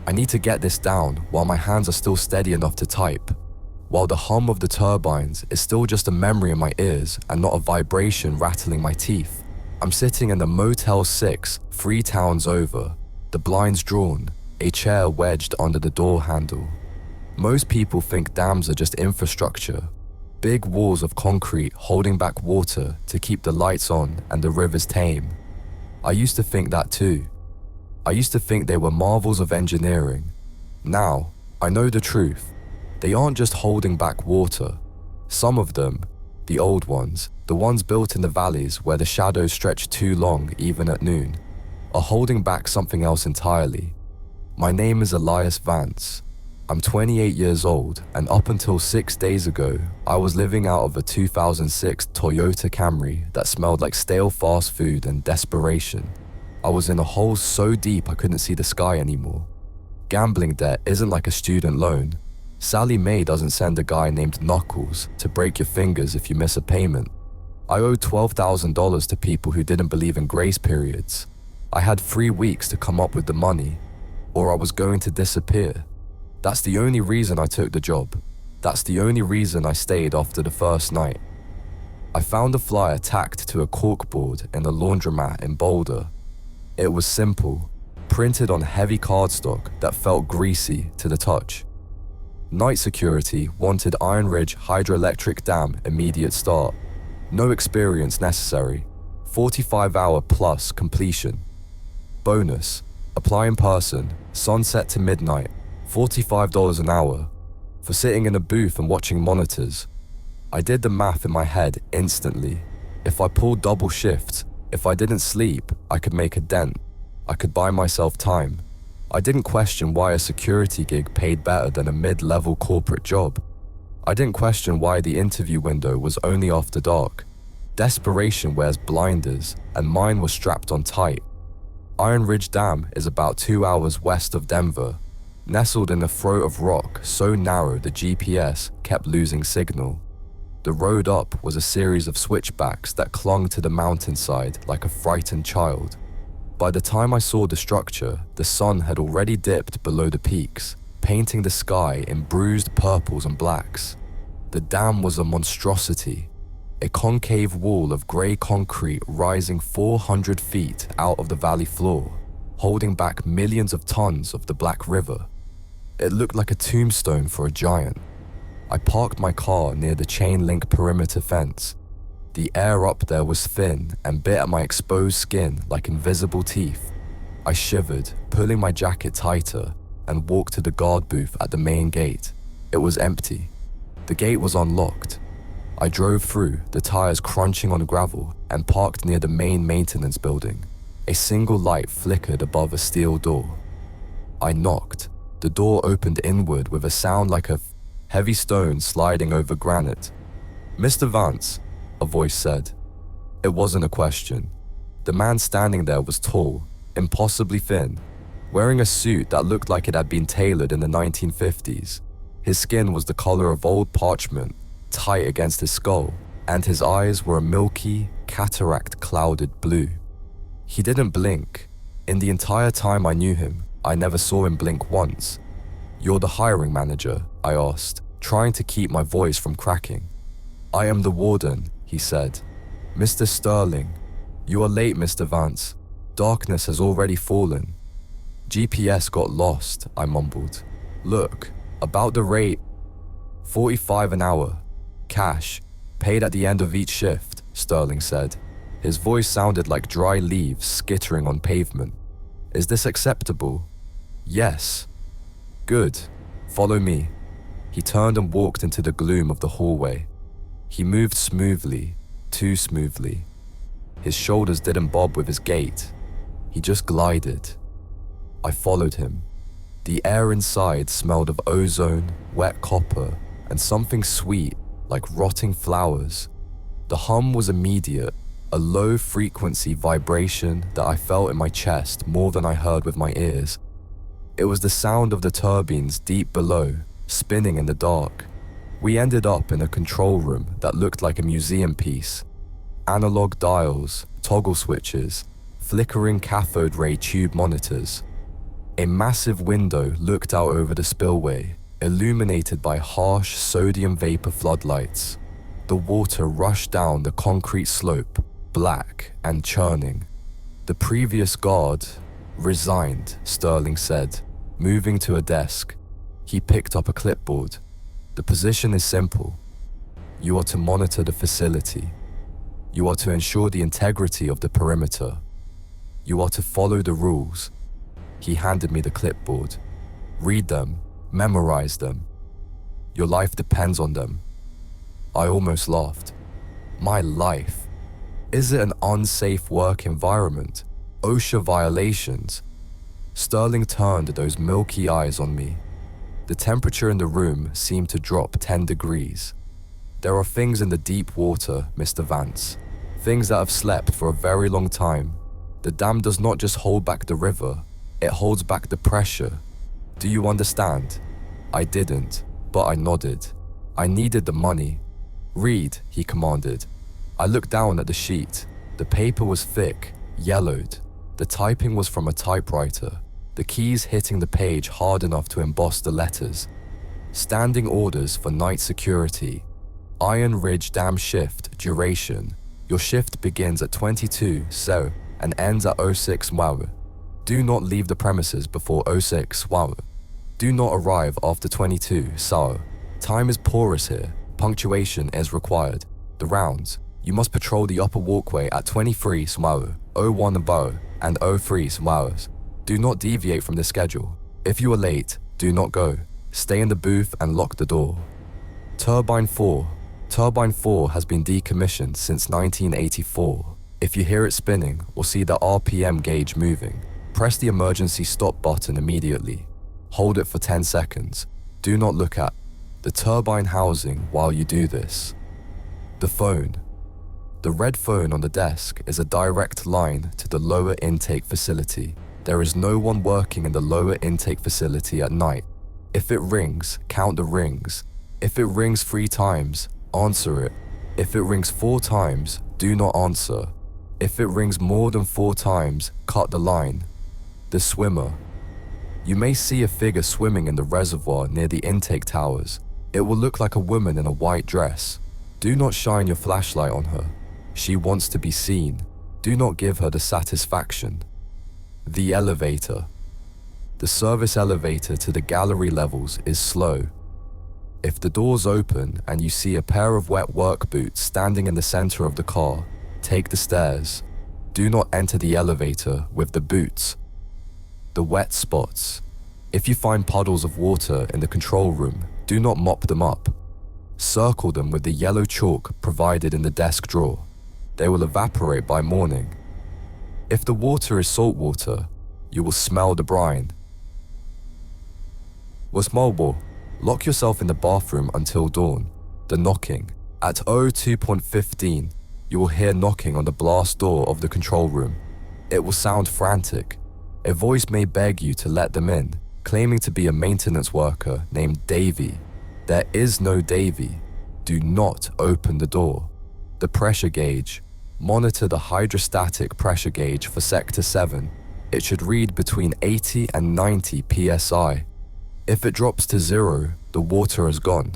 I need to get this down while my hands are still steady enough to type, while the hum of the turbines is still just a memory in my ears and not a vibration rattling my teeth. I'm sitting in the Motel 6, 3 towns over, the blinds drawn, a chair wedged under the door handle. Most people think dams are just infrastructure, big walls of concrete holding back water to keep the lights on and the rivers tame. I used to think that too. I used to think they were marvels of engineering. Now, I know the truth. They aren't just holding back water. Some of them, the old ones, the ones built in the valleys where the shadows stretch too long even at noon, are holding back something else entirely. My name is Elias Vance. I'm 28 years old, and up until 6 days ago, I was living out of a 2006 Toyota Camry that smelled like stale fast food and desperation. I was in a hole so deep I couldn't see the sky anymore. Gambling debt isn't like a student loan. Sally Mae doesn't send a guy named Knuckles to break your fingers if you miss a payment. I owed $12,000 to people who didn't believe in grace periods. I had 3 weeks to come up with the money, or I was going to disappear. That's the only reason I took the job. That's the only reason I stayed after the first night. I found a flyer tacked to a corkboard in a laundromat in Boulder. It was simple, printed on heavy cardstock that felt greasy to the touch. Night security wanted Iron Ridge Hydroelectric Dam immediate start. No experience necessary. 45-hour plus completion. Bonus, apply in person, sunset to midnight, $45 an hour, for sitting in a booth and watching monitors. I did the math in my head instantly. If I pulled double shifts, if I didn't sleep, I could make a dent. I could buy myself time. I didn't question why a security gig paid better than a mid-level corporate job. I didn't question why the interview window was only after dark. Desperation wears blinders, and mine was strapped on tight. Iron Ridge Dam is about 2 hours west of Denver, nestled in a throat of rock so narrow the GPS kept losing signal. The road up was a series of switchbacks that clung to the mountainside like a frightened child. By the time I saw the structure, the sun had already dipped below the peaks, painting the sky in bruised purples and blacks. The dam was a monstrosity, a concave wall of grey concrete rising 400 feet out of the valley floor, holding back millions of tons of the Black River. It looked like a tombstone for a giant. I parked my car near the chain-link perimeter fence. The air up there was thin and bit at my exposed skin like invisible teeth. I shivered, pulling my jacket tighter, and walked to the guard booth at the main gate. It was empty. The gate was unlocked. I drove through, the tires crunching on gravel, and parked near the main maintenance building. A single light flickered above a steel door. I knocked. The door opened inward with a sound like a heavy stone sliding over granite. "Mr. Vance," a voice said. It wasn't a question. The man standing there was tall, impossibly thin, wearing a suit that looked like it had been tailored in the 1950s. His skin was the color of old parchment, tight against his skull, and his eyes were a milky, cataract-clouded blue. He didn't blink. In the entire time I knew him, I never saw him blink once. "You're the hiring manager?" I asked, trying to keep my voice from cracking. "I am the warden," he said. "Mr. Sterling, you are late, Mr. Vance. Darkness has already fallen." "GPS got lost," I mumbled. "Look, about the rate, 45 an hour. Cash, paid at the end of each shift," Sterling said. His voice sounded like dry leaves skittering on pavement. "Is this acceptable?" "Yes." "Good. Follow me." He turned and walked into the gloom of the hallway. He moved smoothly, too smoothly. His shoulders didn't bob with his gait. He just glided. I followed him. The air inside smelled of ozone, wet copper, and something sweet, like rotting flowers. The hum was immediate, a low-frequency vibration that I felt in my chest more than I heard with my ears. It was the sound of the turbines deep below, spinning in the dark. We ended up in a control room that looked like a museum piece. Analog dials, toggle switches, flickering cathode ray tube monitors. A massive window looked out over the spillway, illuminated by harsh sodium vapor floodlights. The water rushed down the concrete slope, black and churning. The previous guard resigned, Sterling said, moving to a desk. He picked up a clipboard. The position is simple. You are to monitor the facility. You are to ensure the integrity of the perimeter. You are to follow the rules. He handed me the clipboard. Read them, memorize them. Your life depends on them. I almost laughed. My life? Is it an unsafe work environment? OSHA violations? Sterling turned those milky eyes on me. The temperature in the room seemed to drop 10 degrees. There are things in the deep water, Mr. Vance. Things that have slept for a very long time. The dam does not just hold back the river, it holds back the pressure. Do you understand? I didn't, but I nodded. I needed the money. Read, he commanded. I looked down at the sheet. The paper was thick, yellowed. The typing was from a typewriter, the keys hitting the page hard enough to emboss the letters. Standing orders for night security. Iron Ridge Dam shift, duration. Your shift begins at 22 so and ends at 06 wow. Do not leave the premises before 06 wow. Do not arrive after 22 so. Time is porous here. Punctuation is required. The rounds. You must patrol the upper walkway at 23 wow, 01 bow, and 03 hours. Do not deviate from the schedule. If you are late, do not go. Stay in the booth and lock the door. Turbine 4. Turbine 4 has been decommissioned since 1984. If you hear it spinning or see the RPM gauge moving, press the emergency stop button immediately. Hold it for 10 seconds. Do not look at the turbine housing while you do this. The phone. The red phone on the desk is a direct line to the lower intake facility. There is no one working in the lower intake facility at night. If it rings, count the rings. If it rings 3 times, answer it. If it rings 4 times, do not answer. If it rings more than 4 times, cut the line. The swimmer. You may see a figure swimming in the reservoir near the intake towers. It will look like a woman in a white dress. Do not shine your flashlight on her. She wants to be seen. Do not give her the satisfaction. The elevator. The service elevator to the gallery levels is slow. If the doors open and you see a pair of wet work boots standing in the center of the car, take the stairs. Do not enter the elevator with the boots. The wet spots. If you find puddles of water in the control room, do not mop them up. Circle them with the yellow chalk provided in the desk drawer. They will evaporate by morning. If the water is salt water, you will smell the brine. Wasmolbo, lock yourself in the bathroom until dawn. The knocking. At 02:15, you will hear knocking on the blast door of the control room. It will sound frantic. A voice may beg you to let them in, claiming to be a maintenance worker named Davy. There is no Davy. Do not open the door. The pressure gauge. Monitor the hydrostatic pressure gauge for Sector 7. It should read between 80 and 90 psi. If it drops to 0, the water is gone.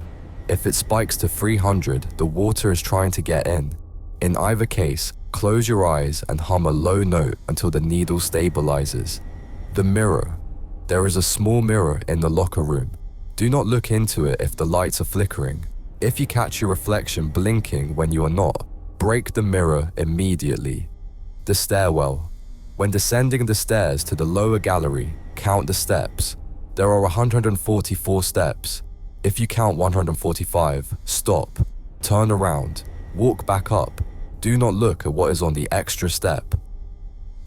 If it spikes to 300, the water is trying to get in. In either case, close your eyes and hum a low note until the needle stabilizes. The mirror. There is a small mirror in the locker room. Do not look into it if the lights are flickering. If you catch your reflection blinking when you are not, break the mirror immediately. The stairwell. When descending the stairs to the lower gallery, count the steps. There are 144 steps. If you count 145, stop, turn around, walk back up. Do not look at what is on the extra step.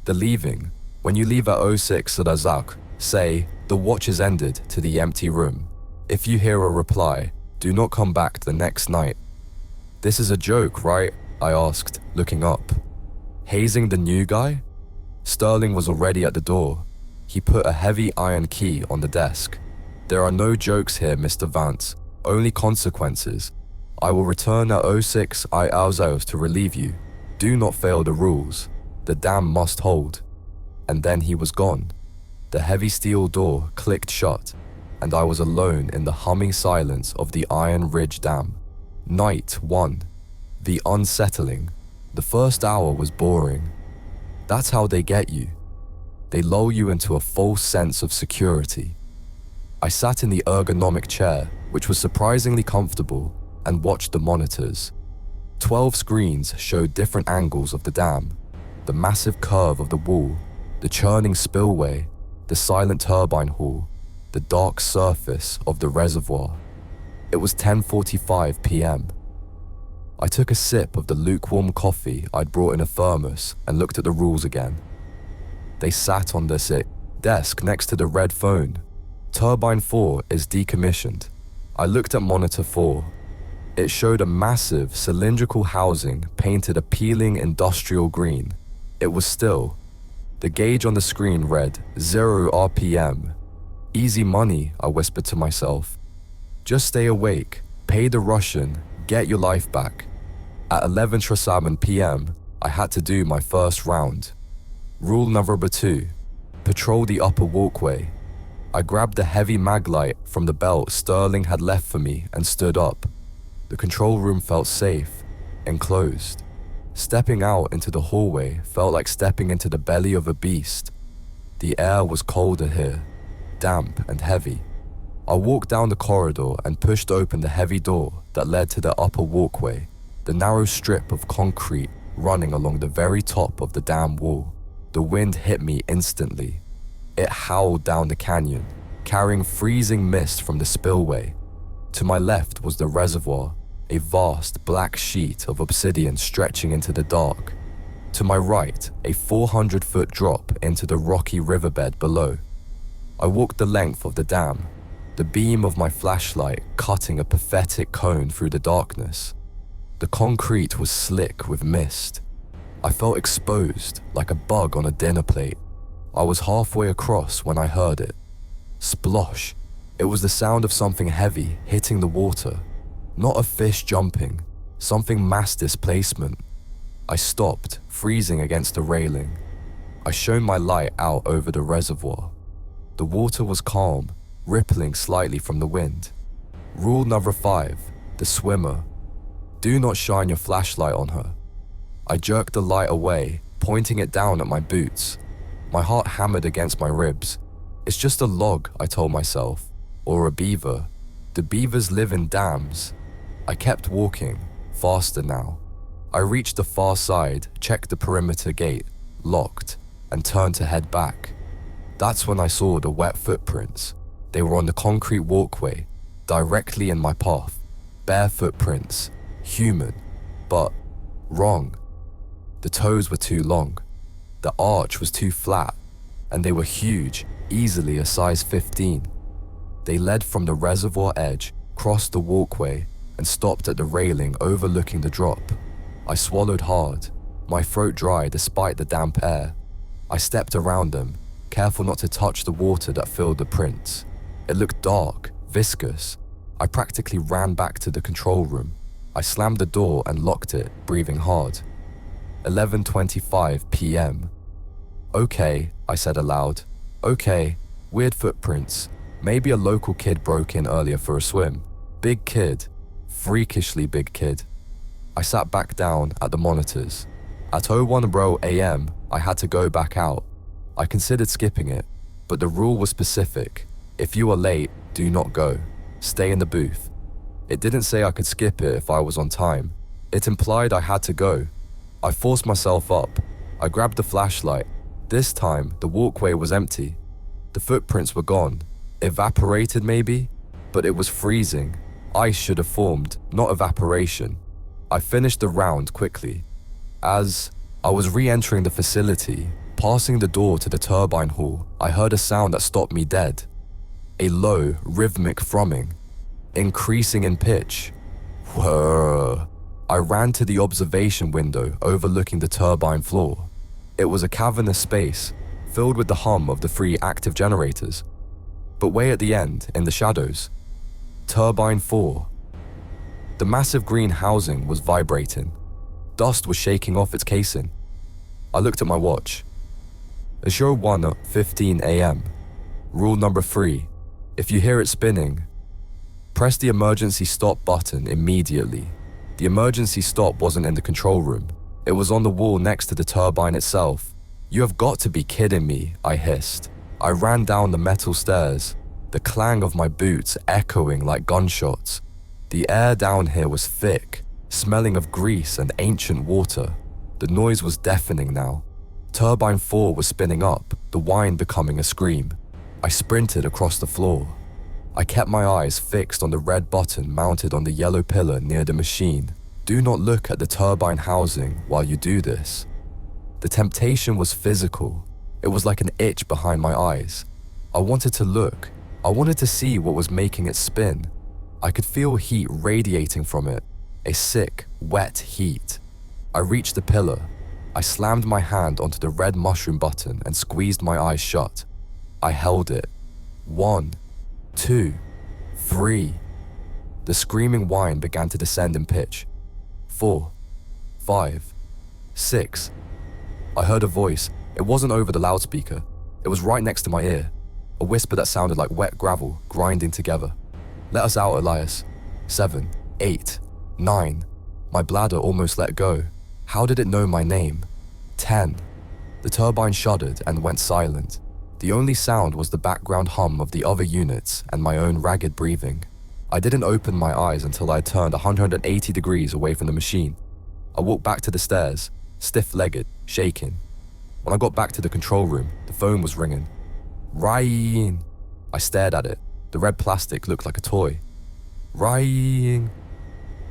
The leaving. When you leave at 06 Sadazak, say, "The watch is ended," to the empty room. If you hear a reply, do not come back the next night. This is a joke, right? I asked, looking up. Hazing the new guy? Sterling was already at the door. He put a heavy iron key on the desk. There are no jokes here, Mr. Vance, only consequences. I will return at 06 hours to relieve you. Do not fail the rules. The dam must hold. And then he was gone. The heavy steel door clicked shut, and I was alone in the humming silence of the Iron Ridge Dam. Night 1. The unsettling. The first hour was boring. That's how they get you. They lull you into a false sense of security. I sat in the ergonomic chair, which was surprisingly comfortable, and watched the monitors. 12 screens showed different angles of the dam, the massive curve of the wall, the churning spillway, the silent turbine hall, the dark surface of the reservoir. It was 10:45 p.m. I took a sip of the lukewarm coffee I'd brought in a thermos and looked at the rules again. They sat on the desk next to the red phone. Turbine 4 is decommissioned. I looked at monitor 4. It showed a massive cylindrical housing painted appealing industrial green. It was still. The gauge on the screen read 0 RPM. Easy money, I whispered to myself. Just stay awake, pay the Russian, get your life back. At 11:07 p.m., I had to do my first round. Rule number 2, patrol the upper walkway. I grabbed the heavy mag light from the belt Sterling had left for me and stood up. The control room felt safe, enclosed. Stepping out into the hallway felt like stepping into the belly of a beast. The air was colder here, damp and heavy. I walked down the corridor and pushed open the heavy door that led to the upper walkway, the narrow strip of concrete running along the very top of the dam wall. The wind hit me instantly. It howled down the canyon, carrying freezing mist from the spillway. To my left was the reservoir, a vast black sheet of obsidian stretching into the dark. To my right, a 400-foot drop into the rocky riverbed below. I walked the length of the dam, the beam of my flashlight cutting a pathetic cone through the darkness. The concrete was slick with mist. I felt exposed, like a bug on a dinner plate. I was halfway across when I heard it. Splosh. It was the sound of something heavy hitting the water. Not a fish jumping, something mass displacement. I stopped, freezing against the railing. I shone my light out over the reservoir. The water was calm, rippling slightly from the wind. Rule number 5, the swimmer. Do not shine your flashlight on her. I jerked the light away, pointing it down at my boots. My heart hammered against my ribs. It's just a log, I told myself, or a beaver. The beavers live in dams. I kept walking, faster now. I reached the far side, checked the perimeter gate, locked, and turned to head back. That's when I saw the wet footprints. They were on the concrete walkway, directly in my path. Bare footprints, human, but wrong. The toes were too long. The arch was too flat, and they were huge, easily a size 15. They led from the reservoir edge, crossed the walkway, and stopped at the railing overlooking the drop. I swallowed hard, my throat dry despite the damp air. I stepped around them, careful not to touch the water that filled the prints. It looked dark, viscous. I practically ran back to the control room. I slammed the door and locked it, breathing hard. 11:25 p.m. Okay, I said aloud. Okay, weird footprints. Maybe a local kid broke in earlier for a swim. Big kid. Freakishly big kid. I sat back down at the monitors. At 01:00 a.m., I had to go back out. I considered skipping it, but the rule was specific. If you are late, do not go. Stay in the booth. It didn't say I could skip it if I was on time. It implied I had to go. I forced myself up. I grabbed the flashlight. This time, the walkway was empty. The footprints were gone. Evaporated maybe? But it was freezing. Ice should have formed, not evaporation. I finished the round quickly. As I was re-entering the facility, passing the door to the turbine hall, I heard a sound that stopped me dead. A low, rhythmic thrumming, increasing in pitch. Whirr. I ran to the observation window overlooking the turbine floor. It was a cavernous space, filled with the hum of the 3 active generators. But way at the end, in the shadows, Turbine 4. The massive green housing was vibrating. Dust was shaking off its casing. I looked at my watch. 01:15 a.m. Rule number 3. If you hear it spinning, press the emergency stop button immediately. The emergency stop wasn't in the control room. It was on the wall next to the turbine itself. You have got to be kidding me, I hissed. I ran down the metal stairs, the clang of my boots echoing like gunshots. The air down here was thick, smelling of grease and ancient water. The noise was deafening now. Turbine 4 was spinning up, the whine becoming a scream. I sprinted across the floor. I kept my eyes fixed on the red button mounted on the yellow pillar near the machine. Do not look at the turbine housing while you do this. The temptation was physical. It was like an itch behind my eyes. I wanted to look. I wanted to see what was making it spin. I could feel heat radiating from it, a sick, wet heat. I reached the pillar. I slammed my hand onto the red mushroom button and squeezed my eyes shut. I held it. 1, 2, 3. The screaming whine began to descend in pitch. 4, 5, 6. I heard a voice. It wasn't over the loudspeaker. It was right next to my ear. A whisper that sounded like wet gravel grinding together. Let us out, Elias. 7, 8, 9. My bladder almost let go. How did it know my name? 10. The turbine shuddered and went silent. The only sound was the background hum of the other units and my own ragged breathing. I didn't open my eyes until I had turned 180 degrees away from the machine. I walked back to the stairs, stiff-legged, shaking. When I got back to the control room, the phone was ringing. Ryan. I stared at it. The red plastic looked like a toy. Ryan.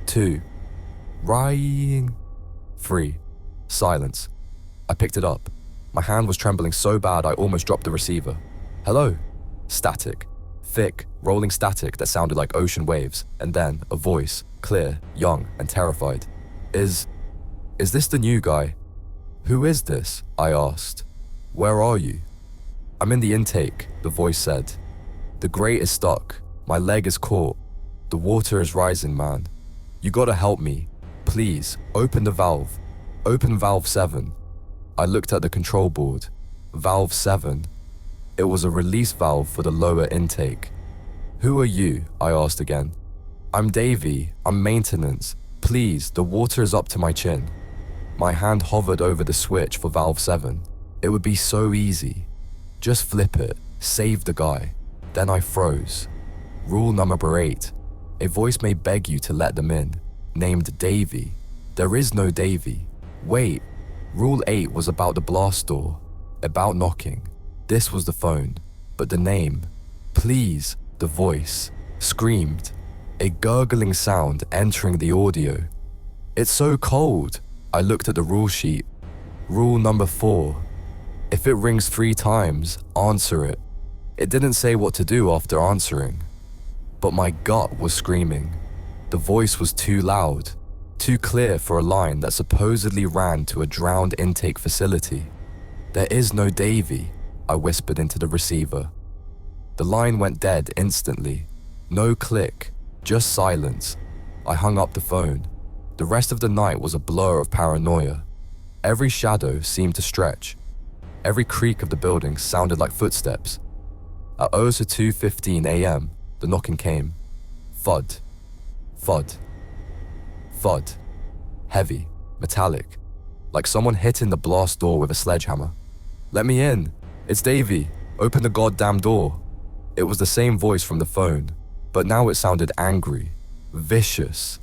2. Ryan. 3. Silence. I picked it up. My hand was trembling so bad I almost dropped the receiver. Hello. Static. Thick, rolling static that sounded like ocean waves, and then a voice, clear, young, and terrified. Is this the new guy? Who is this? I asked. Where are you? I'm in the intake, the voice said. The grate is stuck. My leg is caught. The water is rising, man. You gotta help me. Please, open the valve. Open valve 7. I looked at the control board. Valve 7. It was a release valve for the lower intake. Who are you? I asked again. I'm Davey. I'm maintenance. Please, the water is up to my chin. My hand hovered over the switch for valve 7. It would be so easy. Just flip it. Save the guy. Then I froze. Rule number 8. A voice may beg you to let them in. Named Davey. There is no Davey. Wait. Rule 8 was about the blast door. About knocking. This was the phone. But the name. Please. The voice. Screamed. A gurgling sound entering the audio. It's so cold. I looked at the rule sheet. Rule number 4. If it rings 3 times, answer it. It didn't say what to do after answering. But my gut was screaming. The voice was too loud, too clear for a line that supposedly ran to a drowned intake facility. There is no Davy, I whispered into the receiver. The line went dead instantly. No click, just silence. I hung up the phone. The rest of the night was a blur of paranoia. Every shadow seemed to stretch. Every creak of the building sounded like footsteps. At 2:15 a.m., the knocking came. Thud. Thud. Thud. Heavy, metallic, like someone hitting the blast door with a sledgehammer. Let me in. It's Davey. Open the goddamn door. It was the same voice from the phone, but now it sounded angry, vicious.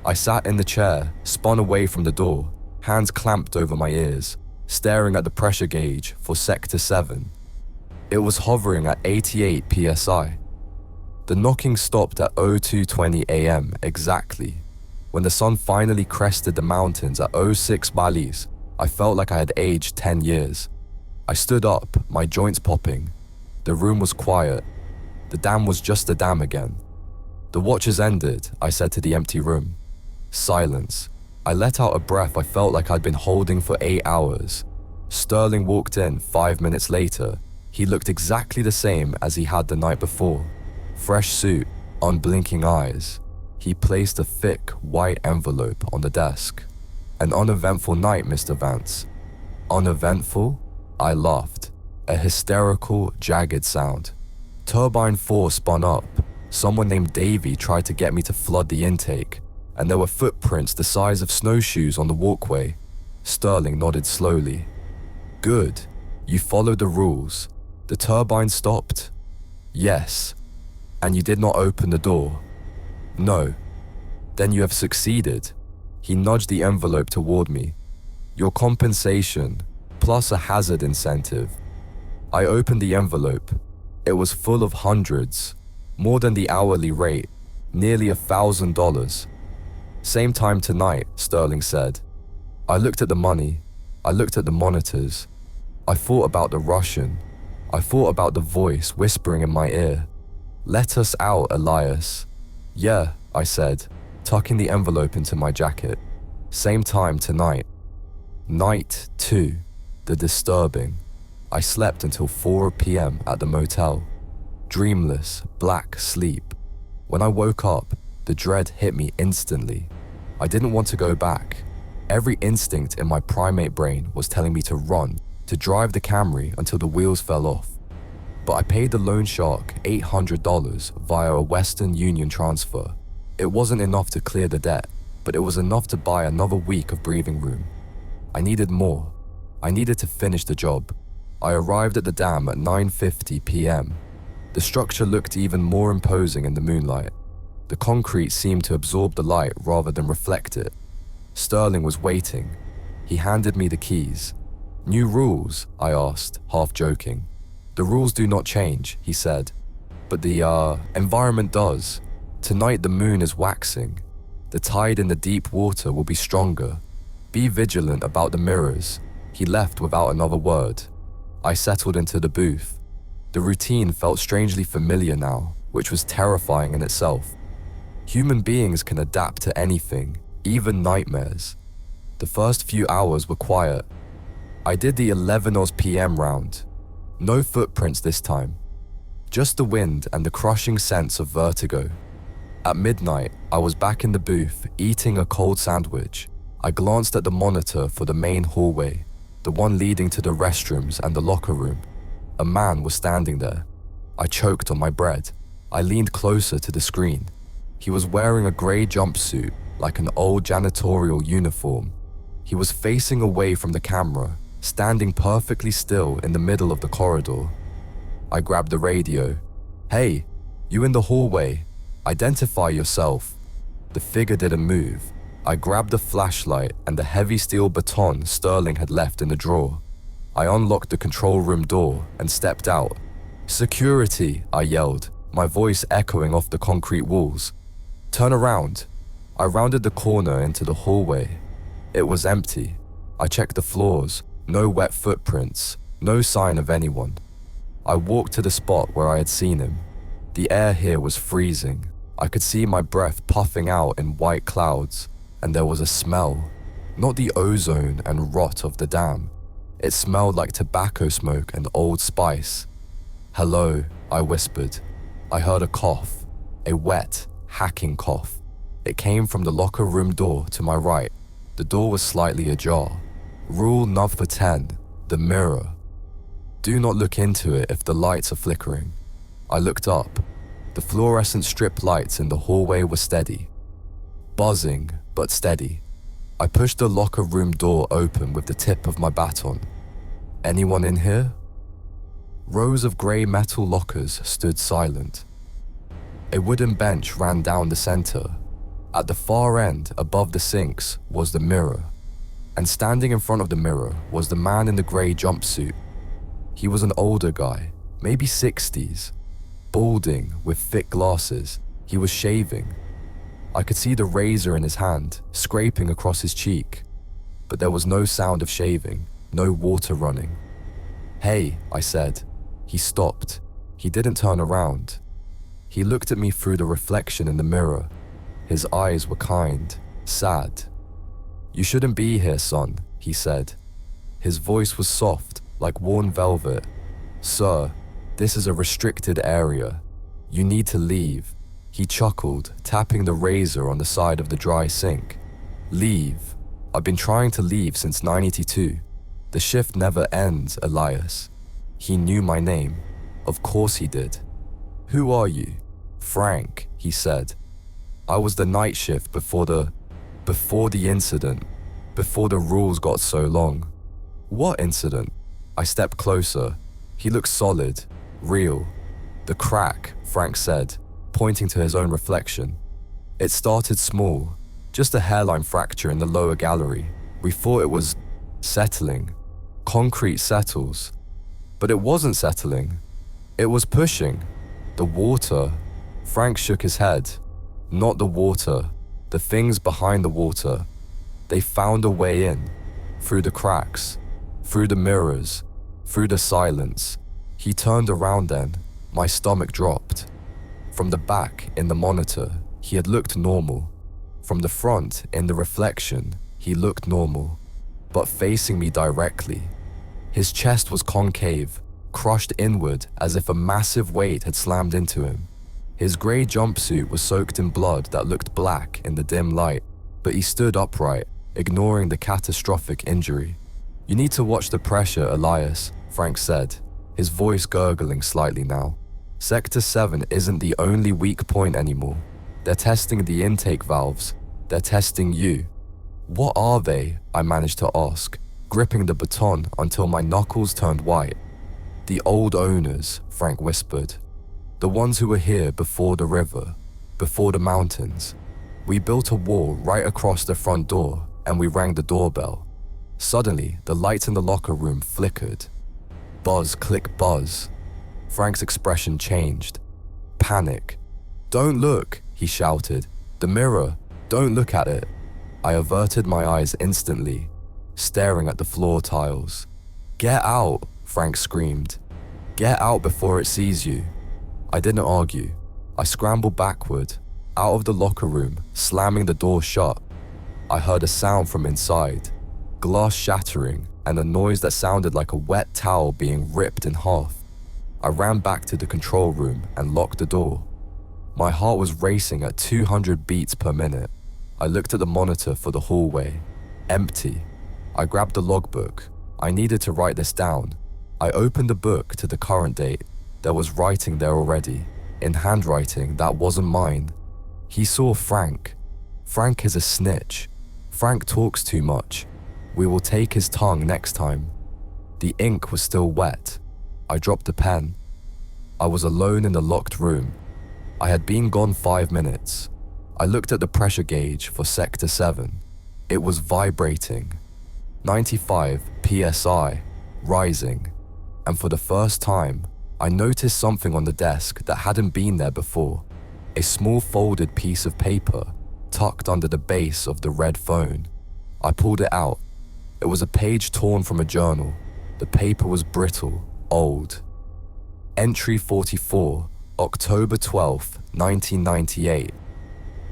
I sat in the chair, spun away from the door, hands clamped over my ears, staring at the pressure gauge for Sector 7. It was hovering at 88 psi. The knocking stopped at 02:20 a.m. exactly. When the sun finally crested the mountains at 06 Balis, I felt like I had aged 10 years. I stood up, my joints popping. The room was quiet. The dam was just a dam again. The watches ended, I said to the empty room. Silence. I let out a breath I felt like I'd been holding for 8 hours. Sterling walked in 5 minutes later. He looked exactly the same as he had the night before. Fresh suit, unblinking eyes. He placed a thick, white envelope on the desk. An uneventful night, Mr. Vance. Uneventful? I laughed. A hysterical, jagged sound. Turbine 4 spun up. Someone named Davy tried to get me to flood the intake, and there were footprints the size of snowshoes on the walkway. Sterling nodded slowly. Good. You followed the rules. The turbine stopped? Yes. And you did not open the door? No. Then you have succeeded. He nudged the envelope toward me. Your compensation, plus a hazard incentive. I opened the envelope. It was full of hundreds, more than the hourly rate, nearly $1,000. Same time tonight, Sterling said. I looked at the money. I looked at the monitors. I thought about the Russian. I thought about the voice whispering in my ear. Let us out, Elias. Yeah, I said, tucking the envelope into my jacket. Same time tonight. Night 2, the disturbing. I slept until 4 p.m. at the motel. Dreamless, black sleep. When I woke up, the dread hit me instantly. I didn't want to go back. Every instinct in my primate brain was telling me to run, to drive the Camry until the wheels fell off. But I paid the loan shark $800 via a Western Union transfer. It wasn't enough to clear the debt, but it was enough to buy another week of breathing room. I needed more. I needed to finish the job. I arrived at the dam at 9:50 p.m. The structure looked even more imposing in the moonlight. The concrete seemed to absorb the light rather than reflect it. Sterling was waiting. He handed me the keys. New rules? I asked, half joking. The rules do not change, he said. But the environment does. Tonight the moon is waxing. The tide in the deep water will be stronger. Be vigilant about the mirrors. He left without another word. I settled into the booth. The routine felt strangely familiar now, which was terrifying in itself. Human beings can adapt to anything, even nightmares. The first few hours were quiet. I did the 11 p.m. round. No footprints this time. Just the wind and the crushing sense of vertigo. At midnight, I was back in the booth, eating a cold sandwich. I glanced at the monitor for the main hallway, the one leading to the restrooms and the locker room. A man was standing there. I choked on my bread. I leaned closer to the screen. He was wearing a grey jumpsuit, like an old janitorial uniform. He was facing away from the camera, standing perfectly still in the middle of the corridor. I grabbed the radio. Hey, you in the hallway. Identify yourself. The figure didn't move. I grabbed the flashlight and the heavy steel baton Sterling had left in the drawer. I unlocked the control room door and stepped out. Security, I yelled, my voice echoing off the concrete walls. Turn around. I rounded the corner into the hallway. It was empty. I checked the floors. No wet footprints. No sign of anyone. I walked to the spot where I had seen him. The air here was freezing. I could see my breath puffing out in white clouds, and there was a smell. Not the ozone and rot of the dam. It smelled like tobacco smoke and old spice. Hello, I whispered. I heard a cough, a wet, hacking cough. It came from the locker room door to my right. The door was slightly ajar. Rule number 10, the mirror. Do not look into it if the lights are flickering. I looked up. The fluorescent strip lights in the hallway were steady. Buzzing, but steady. I pushed the locker room door open with the tip of my baton. Anyone in here? Rows of grey metal lockers stood silent. A wooden bench ran down the center. At the far end, above the sinks, was the mirror. And standing in front of the mirror was the man in the grey jumpsuit. He was an older guy, maybe 60s. Balding, with thick glasses. He was shaving. I could see the razor in his hand, scraping across his cheek. But there was no sound of shaving, no water running. Hey, I said. He stopped. He didn't turn around. He looked at me through the reflection in the mirror. His eyes were kind, sad. You shouldn't be here, son, he said. His voice was soft, like worn velvet. Sir, this is a restricted area. You need to leave. He chuckled, tapping the razor on the side of the dry sink. Leave. I've been trying to leave since 982. The shift never ends, Elias. He knew my name. Of course he did. "Who are you?" "Frank," he said. "I was the night shift before the incident, before the rules got so long." "What incident?" I stepped closer. He looked solid, real. "The crack," Frank said, pointing to his own reflection. "It started small, just a hairline fracture in the lower gallery. We thought it was settling. Concrete settles. But it wasn't settling. It was pushing. The water." Frank shook his head. "Not the water. The things behind the water. They found a way in. Through the cracks. Through the mirrors. Through the silence." He turned around then. My stomach dropped. From the back, in the monitor, he had looked normal. From the front, in the reflection, he looked normal. But facing me directly, his chest was concave, crushed inward as if a massive weight had slammed into him. His grey jumpsuit was soaked in blood that looked black in the dim light, but he stood upright, ignoring the catastrophic injury. "You need to watch the pressure, Elias," Frank said, his voice gurgling slightly now. "Sector 7 isn't the only weak point anymore. They're testing the intake valves. They're testing you." "What are they?" I managed to ask, gripping the baton until my knuckles turned white. "The old owners," Frank whispered. "The ones who were here before the river, before the mountains. We built a wall right across the front door and we rang the doorbell. Suddenly, the lights in the locker room flickered. Buzz, click, buzz." Frank's expression changed. Panic. "Don't look," he shouted. "The mirror. Don't look at it." I averted my eyes instantly, staring at the floor tiles. "Get out," Frank screamed. "Get out before it sees you." I didn't argue. I scrambled backward, out of the locker room, slamming the door shut. I heard a sound from inside, glass shattering and a noise that sounded like a wet towel being ripped in half. I ran back to the control room and locked the door. My heart was racing at 200 beats per minute. I looked at the monitor for the hallway. Empty. I grabbed the logbook. I needed to write this down. I opened the book to the current date. There was writing there already, in handwriting that wasn't mine. He saw Frank. Frank is a snitch. Frank talks too much. We will take his tongue next time. The ink was still wet. I dropped the pen. I was alone in the locked room. I had been gone 5 minutes. I looked at the pressure gauge for Sector 7. It was vibrating. 95 psi, rising. And for the first time, I noticed something on the desk that hadn't been there before. A small folded piece of paper tucked under the base of the red phone. I pulled it out. It was a page torn from a journal. The paper was brittle, old. Entry 44, October 12th, 1998.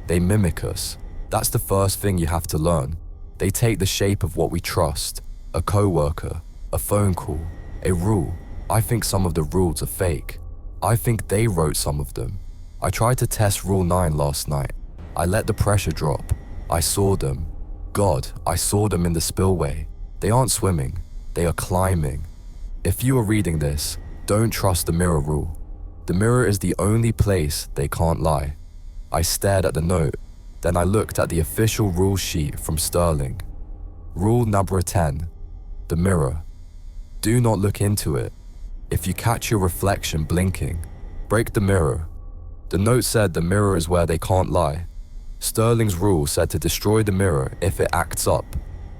They mimic us. That's the first thing you have to learn. They take the shape of what we trust. A coworker, a phone call, a rule. I think some of the rules are fake. I think they wrote some of them. I tried to test Rule 9 last night. I let the pressure drop. I saw them. God, I saw them in the spillway. They aren't swimming. They are climbing. If you are reading this, don't trust the mirror rule. The mirror is the only place they can't lie. I stared at the note. Then I looked at the official rule sheet from Sterling. Rule number 10. The mirror. Do not look into it. If you catch your reflection blinking, break the mirror. The note said the mirror is where they can't lie. Sterling's rule said to destroy the mirror if it acts up.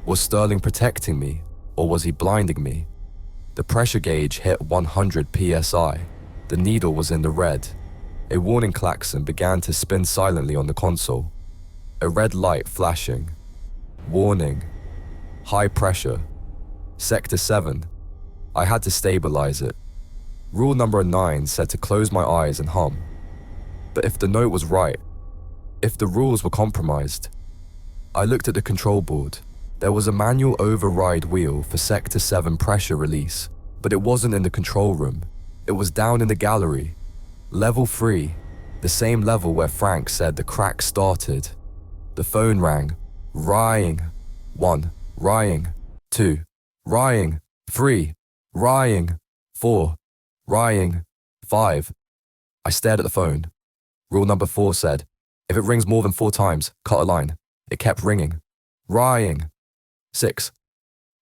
Was Sterling protecting me, or was he blinding me? The pressure gauge hit 100 psi. The needle was in the red. A warning klaxon began to spin silently on the console. A red light flashing. Warning. High pressure. Sector 7. I had to stabilize it. Rule number 9 said to close my eyes and hum. But if the note was right, if the rules were compromised, I looked at the control board. There was a manual override wheel for Sector 7 pressure release, but it wasn't in the control room. It was down in the gallery. Level 3, the same level where Frank said the crack started. The phone rang. Rying. 1. Rying. 2. Rying. 3. Rying. 4. Rying. 5. I stared at the phone. Rule number 4 said, if it rings more than 4 times, cut a line. It kept ringing. Ringing. 6.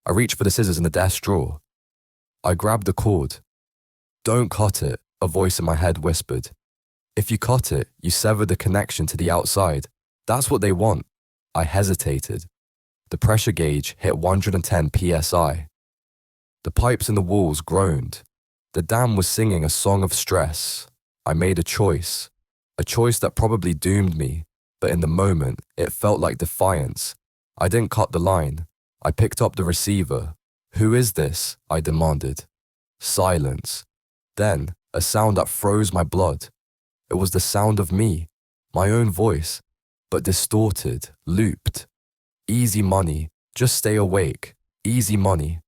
I reached for the scissors in the desk drawer. I grabbed the cord. Don't cut it, a voice in my head whispered. If you cut it, you sever the connection to the outside. That's what they want. I hesitated. The pressure gauge hit 110 psi. The pipes in the walls groaned. The dam was singing a song of stress. I made a choice that probably doomed me, but in the moment, it felt like defiance. I didn't cut the line. I picked up the receiver. Who is this? I demanded. Silence. Then, a sound that froze my blood. It was the sound of me, my own voice, but distorted, looped. Easy money, just stay awake, easy money.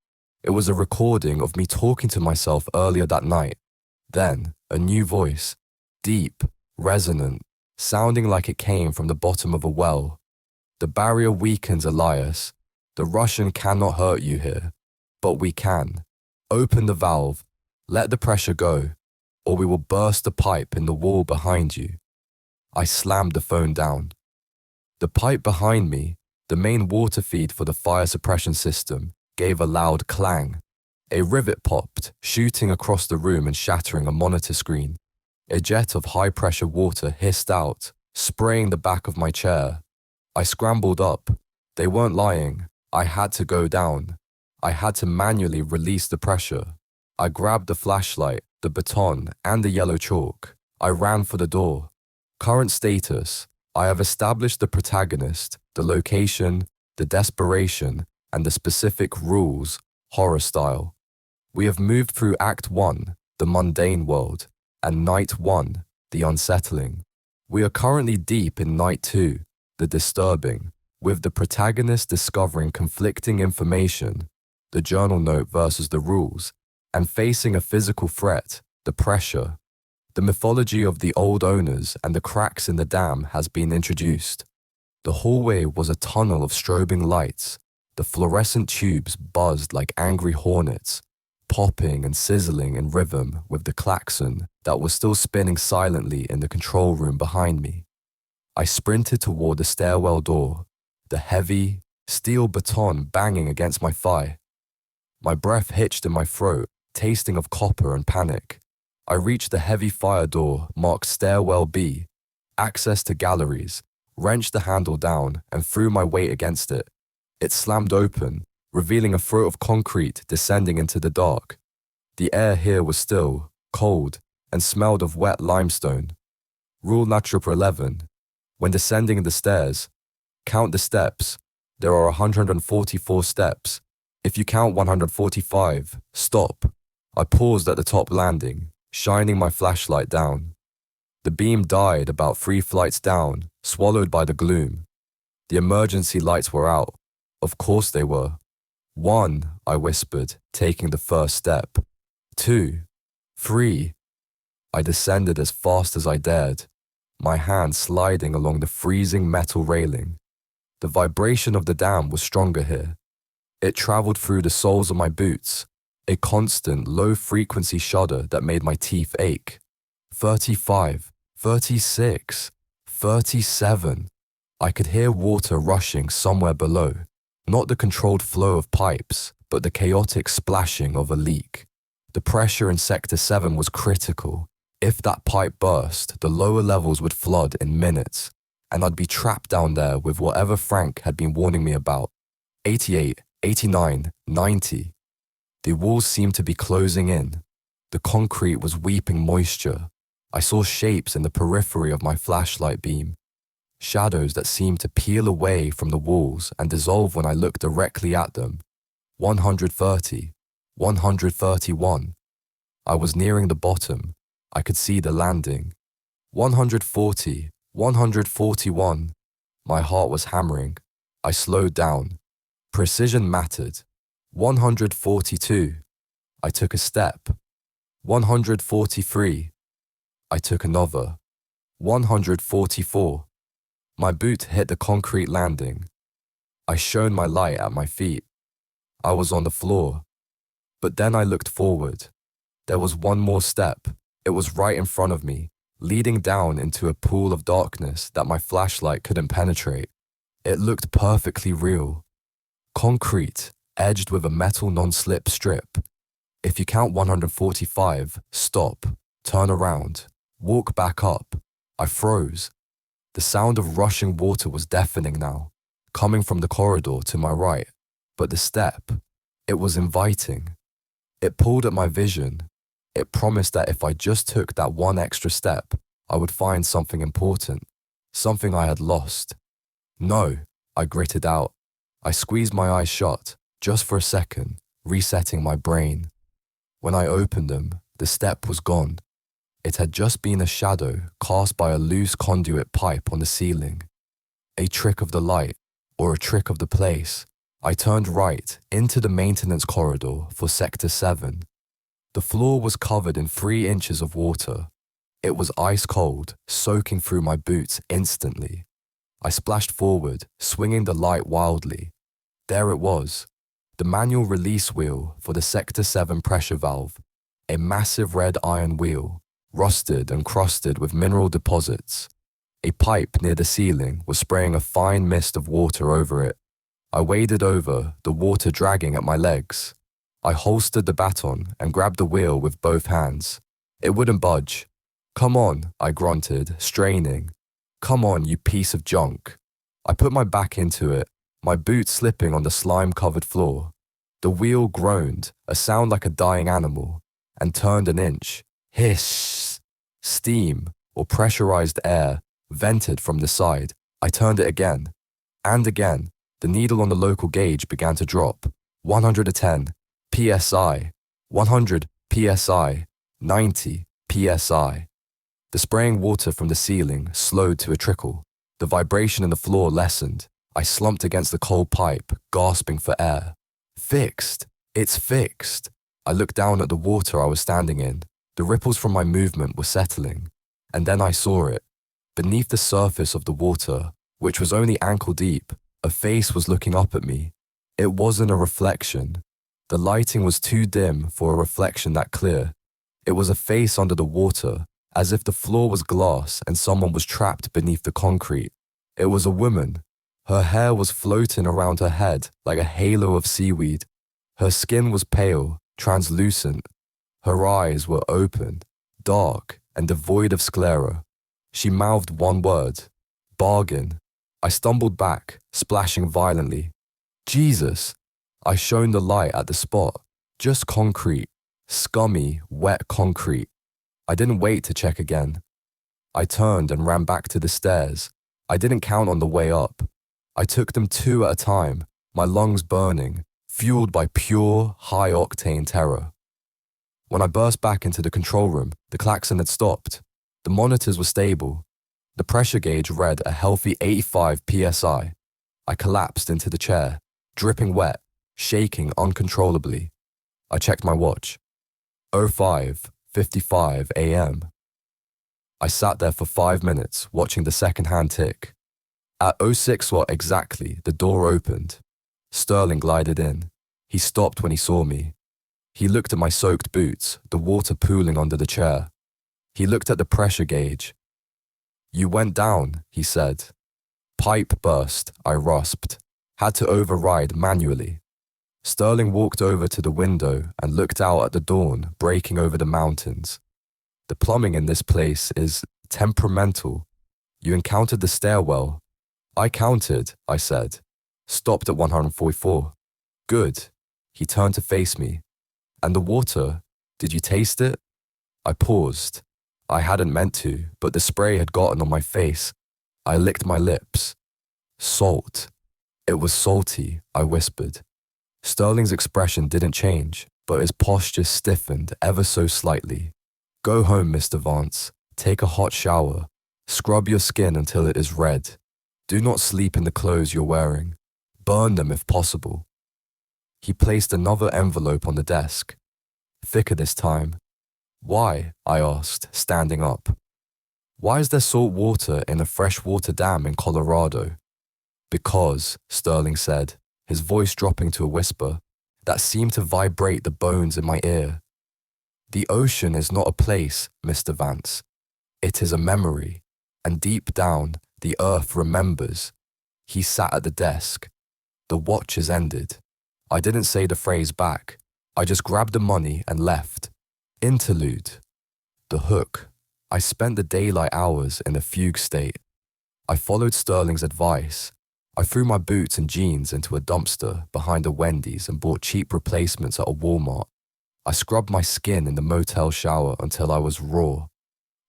It was a recording of me talking to myself earlier that night. Then, a new voice, deep, resonant, sounding like it came from the bottom of a well. The barrier weakens, Elias. The Russian cannot hurt you here, but we can. Open the valve, let the pressure go, or we will burst the pipe in the wall behind you. I slammed the phone down. The pipe behind me, the main water feed for the fire suppression system, gave a loud clang. A rivet popped, shooting across the room and shattering a monitor screen. A jet of high-pressure water hissed out, spraying the back of my chair. I scrambled up. They weren't lying. I had to go down. I had to manually release the pressure. I grabbed the flashlight, the baton, and the yellow chalk. I ran for the door. Current status: I have established the protagonist, the location, the desperation, and the specific rules, horror style. We have moved through Act 1, the mundane world, and Night 1, the unsettling. We are currently deep in Night 2, the disturbing, with the protagonist discovering conflicting information, the journal note versus the rules, and facing a physical threat, the pressure. The mythology of the old owners and the cracks in the dam has been introduced. The hallway was a tunnel of strobing lights. The fluorescent tubes buzzed like angry hornets, popping and sizzling in rhythm with the klaxon that was still spinning silently in the control room behind me. I sprinted toward the stairwell door, the heavy, steel baton banging against my thigh. My breath hitched in my throat, tasting of copper and panic. I reached the heavy fire door marked Stairwell B, access to galleries, wrenched the handle down and threw my weight against it. It slammed open, revealing a throat of concrete descending into the dark. The air here was still, cold, and smelled of wet limestone. Rule number 11. When descending the stairs, count the steps. There are 144 steps. If you count 145, stop. I paused at the top landing, shining my flashlight down. The beam died about 3 flights down, swallowed by the gloom. The emergency lights were out. Of course they were. 1, I whispered, taking the first step. 2, 3. I descended as fast as I dared, my hand sliding along the freezing metal railing. The vibration of the dam was stronger here. It traveled through the soles of my boots, a constant low-frequency shudder that made my teeth ache. 35, 36, 37. I could hear water rushing somewhere below, not the controlled flow of pipes, but the chaotic splashing of a leak. The pressure in Sector 7 was critical. If that pipe burst, the lower levels would flood in minutes, and I'd be trapped down there with whatever Frank had been warning me about. 88, 89, 90. The walls seemed to be closing in. The concrete was weeping moisture. I saw shapes in the periphery of my flashlight beam, shadows that seemed to peel away from the walls and dissolve when I looked directly at them. 130, 131. I was nearing the bottom. I could see the landing. 140, 141. My heart was hammering. I slowed down. Precision mattered. 142. I took a step. 143. I took another. 144. My boot hit the concrete landing. I shone my light at my feet. I was on the floor. But then I looked forward. There was one more step. It was right in front of me, leading down into a pool of darkness that my flashlight couldn't penetrate. It looked perfectly real. Concrete, edged with a metal non-slip strip. If you count 145, stop, turn around, walk back up. I froze. The sound of rushing water was deafening now, coming from the corridor to my right. But the step, it was inviting. It pulled at my vision. It promised that if I just took that one extra step, I would find something important, something I had lost. No, I gritted out. I squeezed my eyes shut, just for a second, resetting my brain. When I opened them, the step was gone. It had just been a shadow cast by a loose conduit pipe on the ceiling. A trick of the light, or a trick of the place. I turned right into the maintenance corridor for Sector 7. The floor was covered in 3 inches of water. It was ice cold, soaking through my boots instantly. I splashed forward, swinging the light wildly. There it was, the manual release wheel for the Sector 7 pressure valve, a massive red iron wheel, rusted and crusted with mineral deposits. A pipe near the ceiling was spraying a fine mist of water over it. I waded over, the water dragging at my legs. I holstered the baton and grabbed the wheel with both hands. It wouldn't budge. "Come on," I grunted, straining. "Come on, you piece of junk." I put my back into it, my boots slipping on the slime-covered floor. The wheel groaned, a sound like a dying animal, and turned an inch. Hiss! Steam, or pressurized air, vented from the side. I turned it again. And again. The needle on the local gauge began to drop. 110 psi, 100 psi, 90 psi. The spraying water from the ceiling slowed to a trickle. The vibration in the floor lessened. I slumped against the cold pipe, gasping for air. Fixed! It's fixed! I looked down at the water I was standing in. The ripples from my movement were settling. And then I saw it. Beneath the surface of the water, which was only ankle deep, a face was looking up at me. It wasn't a reflection. The lighting was too dim for a reflection that clear. It was a face under the water, as if the floor was glass and someone was trapped beneath the concrete. It was a woman. Her hair was floating around her head like a halo of seaweed. Her skin was pale, translucent. Her eyes were open, dark, and devoid of sclera. She mouthed one word: bargain. I stumbled back, splashing violently. Jesus! I shone the light at the spot. Just concrete. Scummy, wet concrete. I didn't wait to check again. I turned and ran back to the stairs. I didn't count on the way up. I took them 2 at a time, my lungs burning, fueled by pure, high-octane terror. When I burst back into the control room, the klaxon had stopped. The monitors were stable. The pressure gauge read a healthy 85 psi. I collapsed into the chair, dripping wet, shaking uncontrollably. I checked my watch. 05:55 a.m. I sat there for 5 minutes, watching the second-hand tick. At 06 watt exactly, the door opened. Sterling glided in. He stopped when he saw me. He looked at my soaked boots, the water pooling under the chair. He looked at the pressure gauge. "You went down," he said. "Pipe burst," I rasped. "Had to override manually." Sterling walked over to the window and looked out at the dawn breaking over the mountains. "The plumbing in this place is temperamental. You encountered the stairwell." "I counted," I said. "Stopped at 144. "Good." He turned to face me. "And the water, did you taste it?" I paused. I hadn't meant to, but the spray had gotten on my face. I licked my lips. "Salt." "It was salty," I whispered. Sterling's expression didn't change, but his posture stiffened ever so slightly. "Go home, Mr. Vance. Take a hot shower. Scrub your skin until it is red. Do not sleep in the clothes you're wearing. Burn them if possible." He placed another envelope on the desk. Thicker this time. "Why?" I asked, standing up. "Why is there salt water in a freshwater dam in Colorado?" "Because," Sterling said, his voice dropping to a whisper that seemed to vibrate the bones in my ear. "The ocean is not a place, Mr. Vance. It is a memory, and deep down, the earth remembers. He sat at the desk. The watch is ended. I didn't say the phrase back. I just grabbed the money and left. Interlude. The hook. I spent the daylight hours in a fugue state. I followed Sterling's advice. I threw my boots and jeans into a dumpster behind a Wendy's and bought cheap replacements at a Walmart. I scrubbed my skin in the motel shower until I was raw.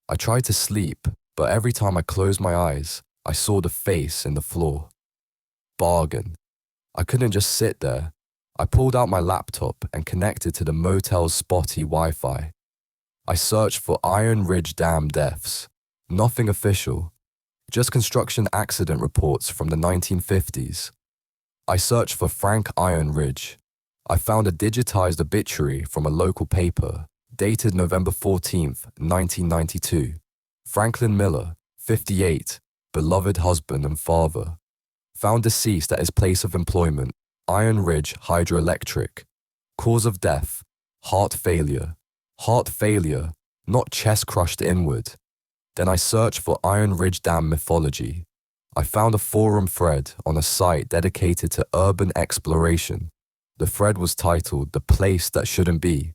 I tried to sleep, but every time I closed my eyes, I saw the face in the floor. Bargain. I couldn't just sit there. I pulled out my laptop and connected to the motel's spotty Wi-Fi. I searched for Iron Ridge Dam deaths. Nothing official, just construction accident reports from the 1950s. I searched for Frank Iron Ridge. I found a digitized obituary from a local paper, dated November 14th, 1992. Franklin Miller, 58, beloved husband and father. Found deceased at his place of employment, Iron Ridge Hydroelectric. Cause of death, heart failure. Heart failure, not chest crushed inward. Then I searched for Iron Ridge Dam mythology. I found a forum thread on a site dedicated to urban exploration. The thread was titled The Place That Shouldn't Be.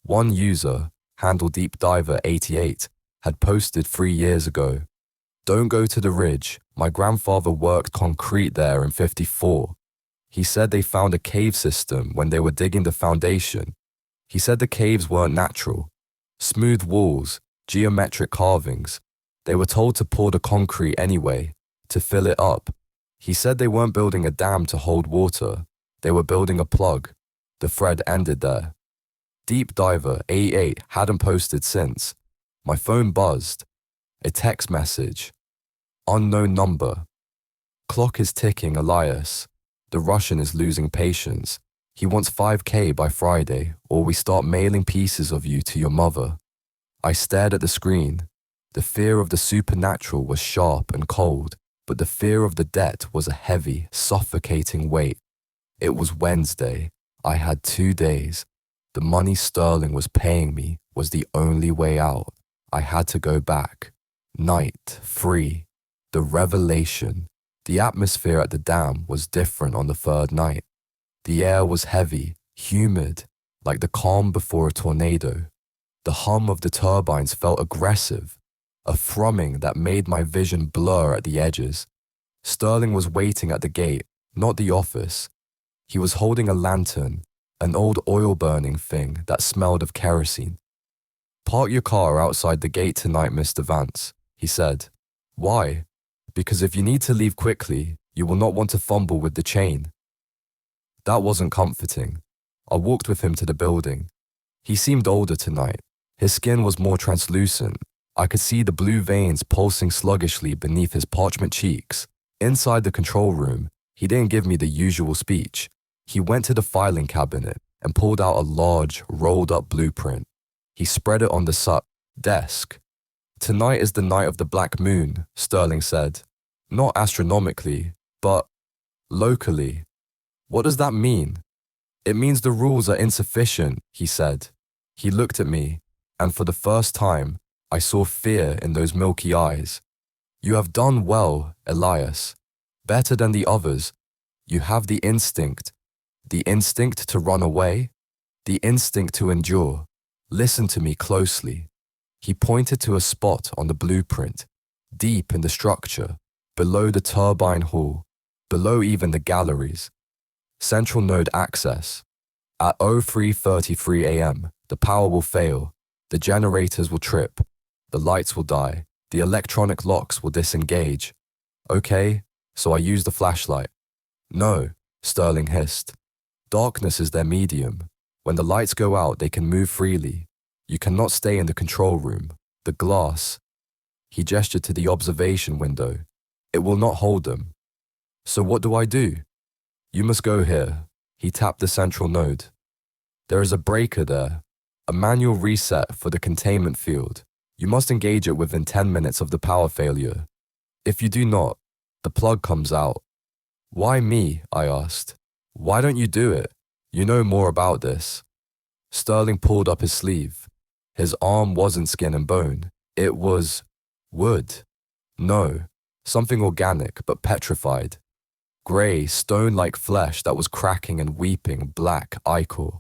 One user, handle Deep Diver 88, had posted 3 years ago. Don't go to the ridge. My grandfather worked concrete there in '54. He said they found a cave system when they were digging the foundation. He said the caves weren't natural. Smooth walls, geometric carvings. They were told to pour the concrete anyway, to fill it up. He said they weren't building a dam to hold water. They were building a plug. The thread ended there. Deep Diver 88 hadn't posted since. My phone buzzed. A text message. Unknown number. Clock is ticking, Elias. The Russian is losing patience. He wants 5K by Friday, or we start mailing pieces of you to your mother. I stared at the screen. The fear of the supernatural was sharp and cold, but the fear of the debt was a heavy, suffocating weight. It was Wednesday. I had 2 days. The money Sterling was paying me was the only way out. I had to go back. Night 3. The revelation. The atmosphere at the dam was different on the 3rd night. The air was heavy, humid, like the calm before a tornado. The hum of the turbines felt aggressive, a thrumming that made my vision blur at the edges. Sterling was waiting at the gate, not the office. He was holding a lantern, an old oil-burning thing that smelled of kerosene. "Park your car outside the gate tonight, Mr. Vance," he said. "Why?" "Because if you need to leave quickly, you will not want to fumble with the chain." That wasn't comforting. I walked with him to the building. He seemed older tonight. His skin was more translucent. I could see the blue veins pulsing sluggishly beneath his parchment cheeks. Inside the control room, he didn't give me the usual speech. He went to the filing cabinet and pulled out a large, rolled-up blueprint. He spread it on the desk. "Tonight is the night of the black moon," Sterling said. "Not astronomically, but locally." "What does that mean?" "It means the rules are insufficient," he said. He looked at me, and for the first time, I saw fear in those milky eyes. "You have done well, Elias. Better than the others. You have the instinct to run away, the instinct to endure. Listen to me closely." He pointed to a spot on the blueprint, deep in the structure, below the turbine hall, below even the galleries. Central node access. At 03:33 a.m., the power will fail, the generators will trip, the lights will die, the electronic locks will disengage. "Okay," so I used the flashlight. "No," Sterling hissed. "Darkness is their medium. When the lights go out, they can move freely. You cannot stay in the control room. The glass." He gestured to the observation window. "It will not hold them." "So what do I do?" "You must go here." He tapped the central node. "There is a breaker there, a manual reset for the containment field. You must engage it within 10 minutes of the power failure. If you do not, the plug comes out." "Why me?" I asked. "Why don't you do it? You know more about this." Sterling pulled up his sleeve. His arm wasn't skin and bone. It was Wood? No, something organic but petrified. Grey, stone-like flesh that was cracking and weeping black ichor.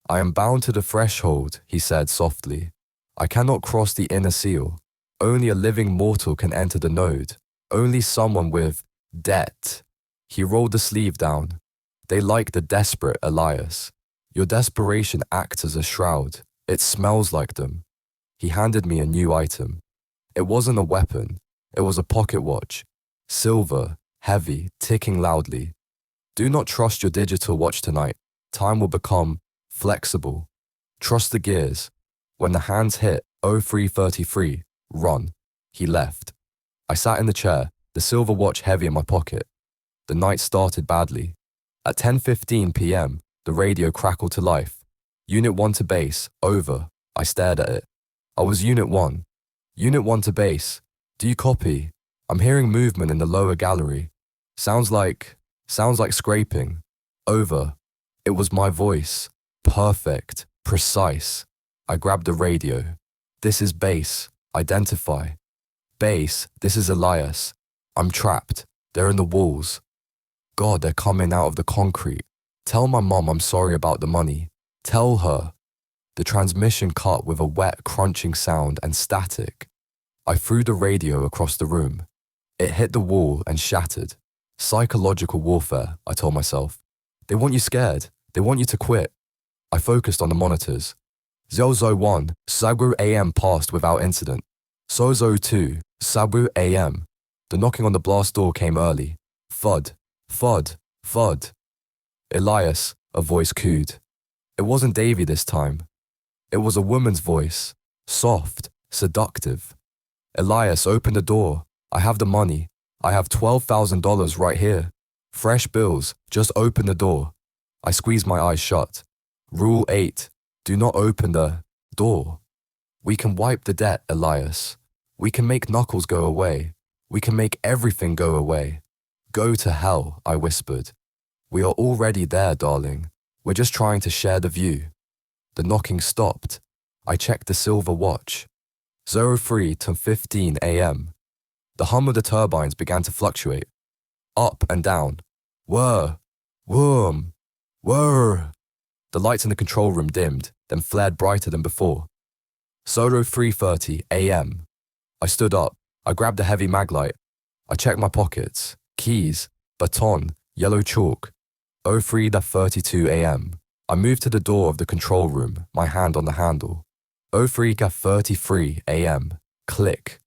I am bound to the threshold, he said softly. I cannot cross the inner seal. Only a living mortal can enter the node. Only someone with debt. He rolled the sleeve down. They like the desperate, Elias. Your desperation acts as a shroud. It smells like them. He handed me a new item. It wasn't a weapon. It was a pocket watch. Silver, heavy, ticking loudly. Do not trust your digital watch tonight. Time will become flexible. Trust the gears. When the hands hit 03:33, run. He left. I sat in the chair, the silver watch heavy in my pocket. The night started badly. At 10:15 p.m., the radio crackled to life. Unit 1 to base, over. I stared at it. I was Unit 1. Unit 1 to base. Do you copy? I'm hearing movement in the lower gallery. Sounds like scraping. Over. It was my voice. Perfect. Precise. I grabbed the radio. This is base. Identify. Base, this is Elias. I'm trapped. They're in the walls. God, they're coming out of the concrete. Tell my mom I'm sorry about the money. Tell her. The transmission cut with a wet, crunching sound and static. I threw the radio across the room. It hit the wall and shattered. Psychological warfare, I told myself. They want you scared. They want you to quit. I focused on the monitors. 001, Sabru AM passed without incident. 002, Sabru AM. The knocking on the blast door came early. Thud, thud, thud. Elias, a voice cooed. It wasn't Davy this time. It was a woman's voice, soft, seductive. Elias, open the door. I have the money. I have $12,000 right here. Fresh bills, just open the door. I squeezed my eyes shut. Rule 8, do not open the door. We can wipe the debt, Elias. We can make Knuckles go away. We can make everything go away. Go to hell, I whispered. We are already there, darling. We're just trying to share the view. The knocking stopped. I checked the silver watch. 03:15 a.m. The hum of the turbines began to fluctuate. Up and down. Whir, worm, whir. The lights in the control room dimmed, then flared brighter than before. 03:30 a.m. I stood up. I grabbed a heavy mag light. I checked my pockets. Keys, baton, yellow chalk. 03:32 a.m. I moved to the door of the control room, my hand on the handle. 03:33 a.m. Click.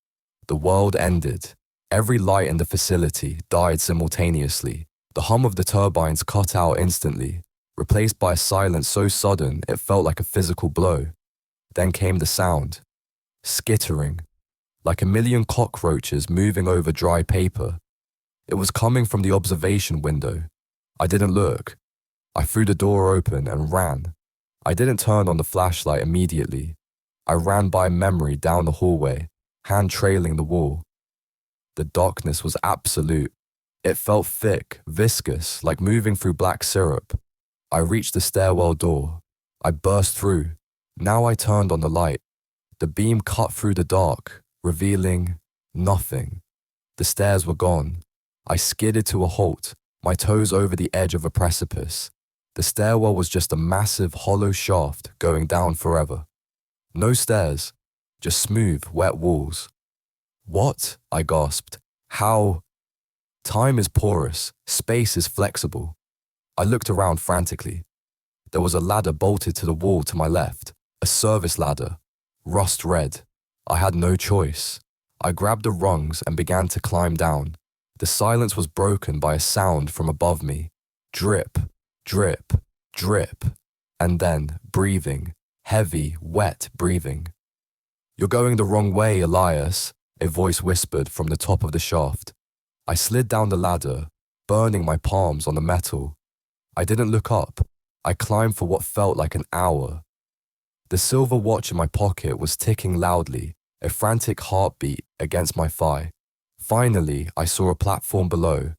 The world ended. Every light in the facility died simultaneously. The hum of the turbines cut out instantly, replaced by a silence so sudden it felt like a physical blow. Then came the sound. Skittering. Like a million cockroaches moving over dry paper. It was coming from the observation window. I didn't look. I threw the door open and ran. I didn't turn on the flashlight immediately. I ran by memory down the hallway, hand trailing the wall. The darkness was absolute. It felt thick, viscous, like moving through black syrup. I reached the stairwell door. I burst through. Now I turned on the light. The beam cut through the dark, revealing nothing. The stairs were gone. I skidded to a halt, my toes over the edge of a precipice. The stairwell was just a massive, hollow shaft going down forever. No stairs, just smooth, wet walls. What? I gasped. How? Time is porous, space is flexible. I looked around frantically. There was a ladder bolted to the wall to my left, a service ladder, rust red. I had no choice. I grabbed the rungs and began to climb down. The silence was broken by a sound from above me. Drip, drip, drip, and then breathing, heavy, wet breathing. You're going the wrong way, Elias, a voice whispered from the top of the shaft. I slid down the ladder, burning my palms on the metal. I didn't look up. I climbed for what felt like an hour. The silver watch in my pocket was ticking loudly, a frantic heartbeat against my thigh. Finally, I saw a platform below.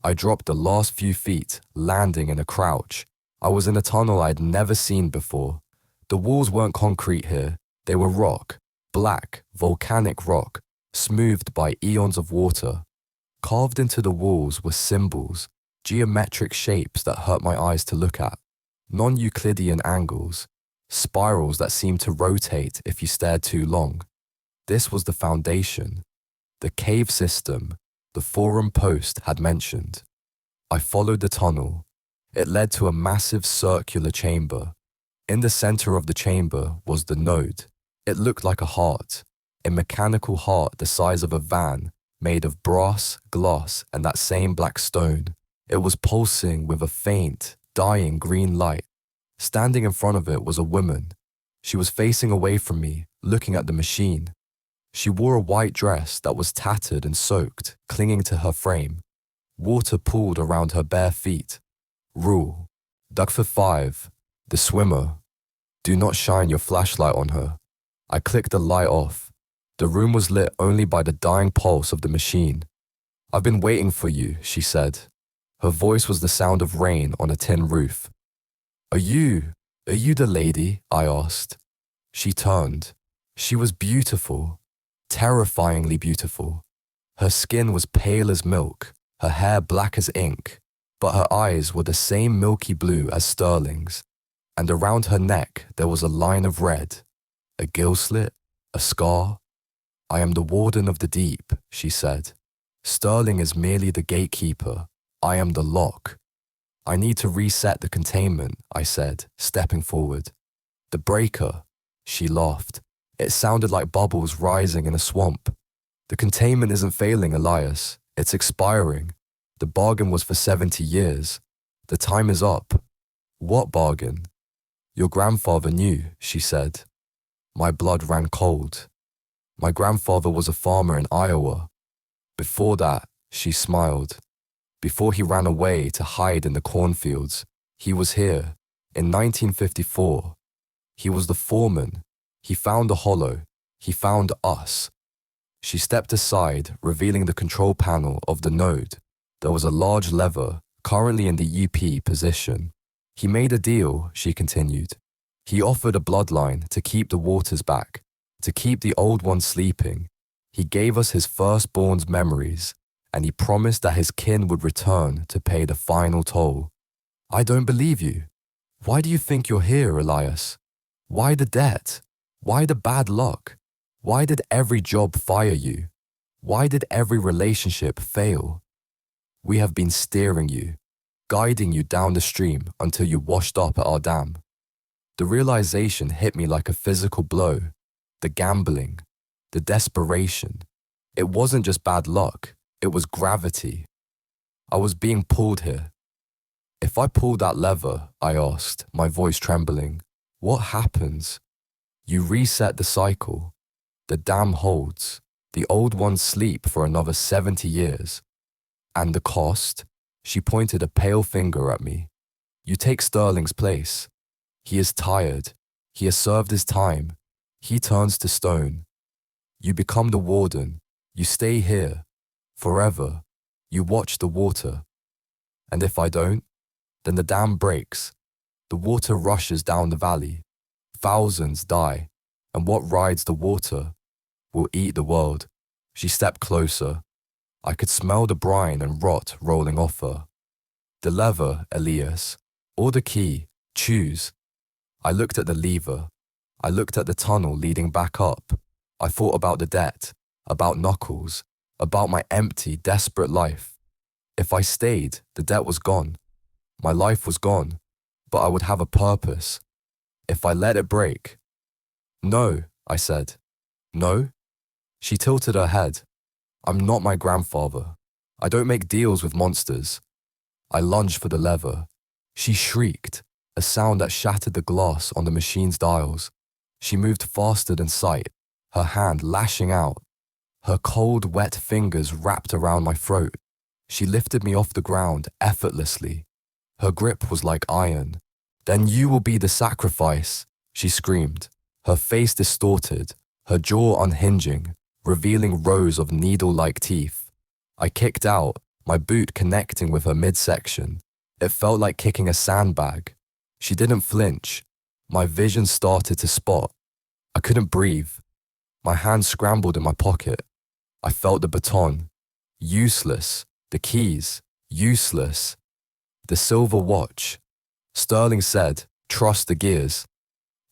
I dropped the last few feet, landing in a crouch. I was in a tunnel I'd never seen before. The walls weren't concrete here. They were rock, black, volcanic rock, smoothed by eons of water. Carved into the walls were symbols, geometric shapes that hurt my eyes to look at, non-Euclidean angles, spirals that seemed to rotate if you stared too long. This was the foundation, the cave system the forum post had mentioned. I followed the tunnel. It led to a massive circular chamber. In the center of the chamber was the node. It looked like a heart, a mechanical heart the size of a van, made of brass, glass, and that same black stone. It was pulsing with a faint, dying green light. Standing in front of it was a woman. She was facing away from me, looking at the machine. She wore a white dress that was tattered and soaked, clinging to her frame. Water pooled around her bare feet. Rule. Duck for 5. The swimmer. Do not shine your flashlight on her. I clicked the light off. The room was lit only by the dying pulse of the machine. I've been waiting for you, she said. Her voice was the sound of rain on a tin roof. Are you the lady? I asked. She turned. She was beautiful, terrifyingly beautiful. Her skin was pale as milk, her hair black as ink, but her eyes were the same milky blue as Sterling's, and around her neck there was a line of red, a gill slit, a scar. I am the warden of the deep, she said. Sterling is merely the gatekeeper. I am the lock. I need to reset the containment, I said, stepping forward. The breaker, she laughed. It sounded like bubbles rising in a swamp. The containment isn't failing, Elias. It's expiring. The bargain was for 70 years. The time is up. What bargain? Your grandfather knew, she said. My blood ran cold. My grandfather was a farmer in Iowa. Before that, she smiled. Before he ran away to hide in the cornfields, he was here, in 1954. He was the foreman. He found the hollow. He found us. She stepped aside, revealing the control panel of the node. There was a large lever, currently in the UP position. He made a deal, she continued. He offered a bloodline to keep the waters back, to keep the old ones sleeping. He gave us his firstborn's memories, and he promised that his kin would return to pay the final toll. I don't believe you. Why do you think you're here, Elias? Why the debt? Why the bad luck? Why did every job fire you? Why did every relationship fail? We have been steering you, guiding you down the stream until you washed up at our dam. The realization hit me like a physical blow. The gambling, the desperation. It wasn't just bad luck, it was gravity. I was being pulled here. If I pull that lever, I asked, my voice trembling, what happens? You reset the cycle. The dam holds. The old ones sleep for another 70 years. And the cost? She pointed a pale finger at me. You take Sterling's place. He is tired. He has served his time. He turns to stone. You become the warden. You stay here. Forever. You watch the water. And if I don't, then the dam breaks. The water rushes down the valley. Thousands die. And what rides the water will eat the world. She stepped closer. I could smell the brine and rot rolling off her. The lever, Elias, or the key, choose. I looked at the lever. I looked at the tunnel leading back up. I thought about the debt, about Knuckles, about my empty, desperate life. If I stayed, the debt was gone. My life was gone, but I would have a purpose. If I let it break. No, I said. No? She tilted her head. I'm not my grandfather. I don't make deals with monsters. I lunged for the lever. She shrieked, a sound that shattered the glass on the machine's dials. She moved faster than sight, her hand lashing out. Her cold, wet fingers wrapped around my throat. She lifted me off the ground effortlessly. Her grip was like iron. Then you will be the sacrifice, she screamed, her face distorted, her jaw unhinging, revealing rows of needle-like teeth. I kicked out, my boot connecting with her midsection. It felt like kicking a sandbag. She didn't flinch. My vision started to spot. I couldn't breathe. My hand scrambled in my pocket. I felt the baton. Useless. The keys. Useless. The silver watch. Sterling said, "Trust the gears."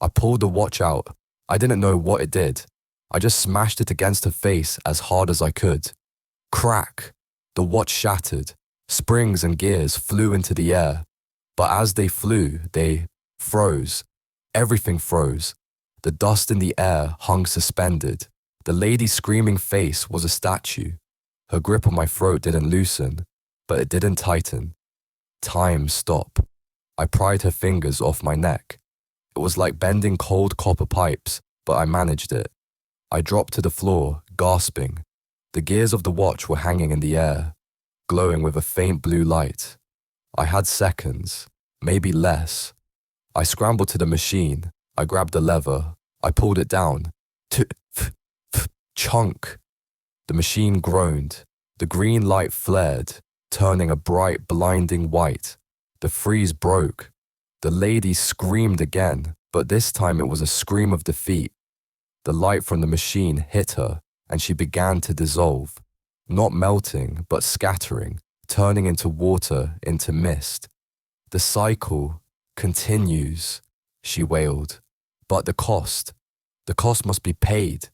I pulled the watch out. I didn't know what it did. I just smashed it against her face as hard as I could. Crack! The watch shattered. Springs and gears flew into the air. But as they flew, they froze. Everything froze. The dust in the air hung suspended. The lady's screaming face was a statue. Her grip on my throat didn't loosen, but it didn't tighten. Time stopped. I pried her fingers off my neck. It was like bending cold copper pipes, but I managed it. I dropped to the floor, gasping. The gears of the watch were hanging in the air, glowing with a faint blue light. I had seconds, maybe less. I scrambled to the machine. I grabbed the lever. I pulled it down. Chunk. The machine groaned. The green light flared, turning a bright, blinding white. The freeze broke. The lady screamed again, but this time it was a scream of defeat. The light from the machine hit her, and she began to dissolve, not melting, but scattering, turning into water, into mist. The cycle continues, she wailed. But the cost must be paid.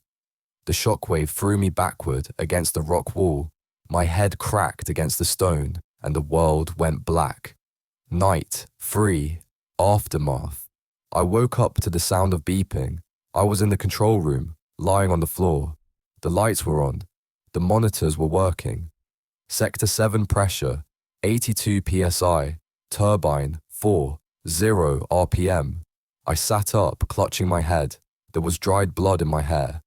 The shockwave threw me backward against the rock wall. My head cracked against the stone, and the world went black. Night, free, aftermath. I woke up to the sound of beeping. I was in the control room, lying on the floor. The lights were on. The monitors were working. Sector 7 pressure, 82 psi, turbine, 4, 0 RPM. I sat up, clutching my head. There was dried blood in my hair.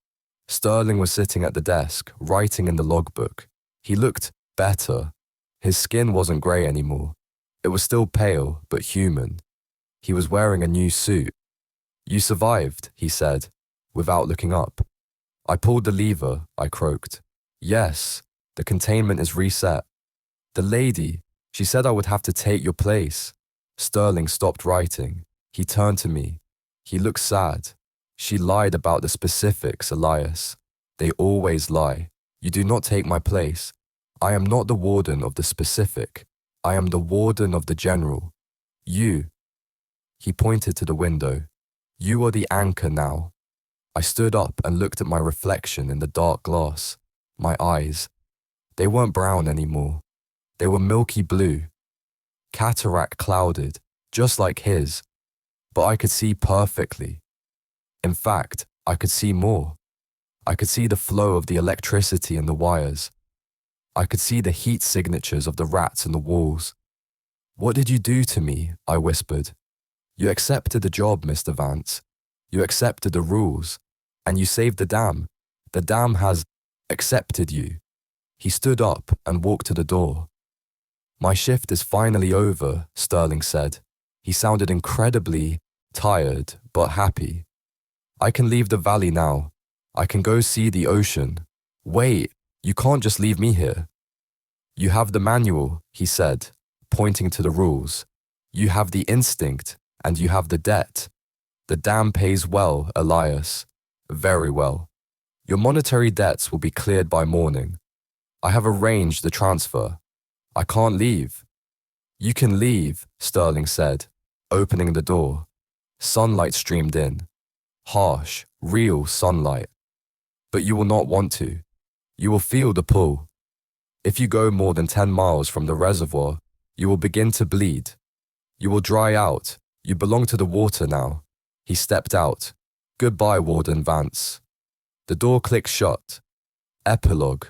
Sterling was sitting at the desk, writing in the logbook. He looked better. His skin wasn't grey anymore. It was still pale, but human. He was wearing a new suit. "You survived," he said, without looking up. I pulled the lever, I croaked. "Yes, the containment is reset." "The lady, she said I would have to take your place." Sterling stopped writing. He turned to me. He looked sad. "She lied about the specifics, Elias. They always lie. You do not take my place. I am not the warden of the specific. I am the warden of the general. You." He pointed to the window. "You are the anchor now." I stood up and looked at my reflection in the dark glass. My eyes. They weren't brown anymore. They were milky blue. Cataract clouded, just like his. But I could see perfectly. In fact, I could see more. I could see the flow of the electricity in the wires. I could see the heat signatures of the rats in the walls. "What did you do to me?" I whispered. "You accepted the job, Mr. Vance. You accepted the rules. And you saved the dam. The dam has accepted you." He stood up and walked to the door. "My shift is finally over," Sterling said. He sounded incredibly tired, but happy. "I can leave the valley now. I can go see the ocean." "Wait, you can't just leave me here." "You have the manual," he said, pointing to the rules. "You have the instinct, and you have the debt. The dam pays well, Elias. Very well. Your monetary debts will be cleared by morning. I have arranged the transfer. I can't leave." "You can leave," Sterling said, opening the door. Sunlight streamed in. Harsh, real sunlight. "But you will not want to. You will feel the pull. If you go more than 10 miles from the reservoir, you will begin to bleed. You will dry out. You belong to the water now." He stepped out. "Goodbye, Warden Vance." The door clicked shut. Epilogue.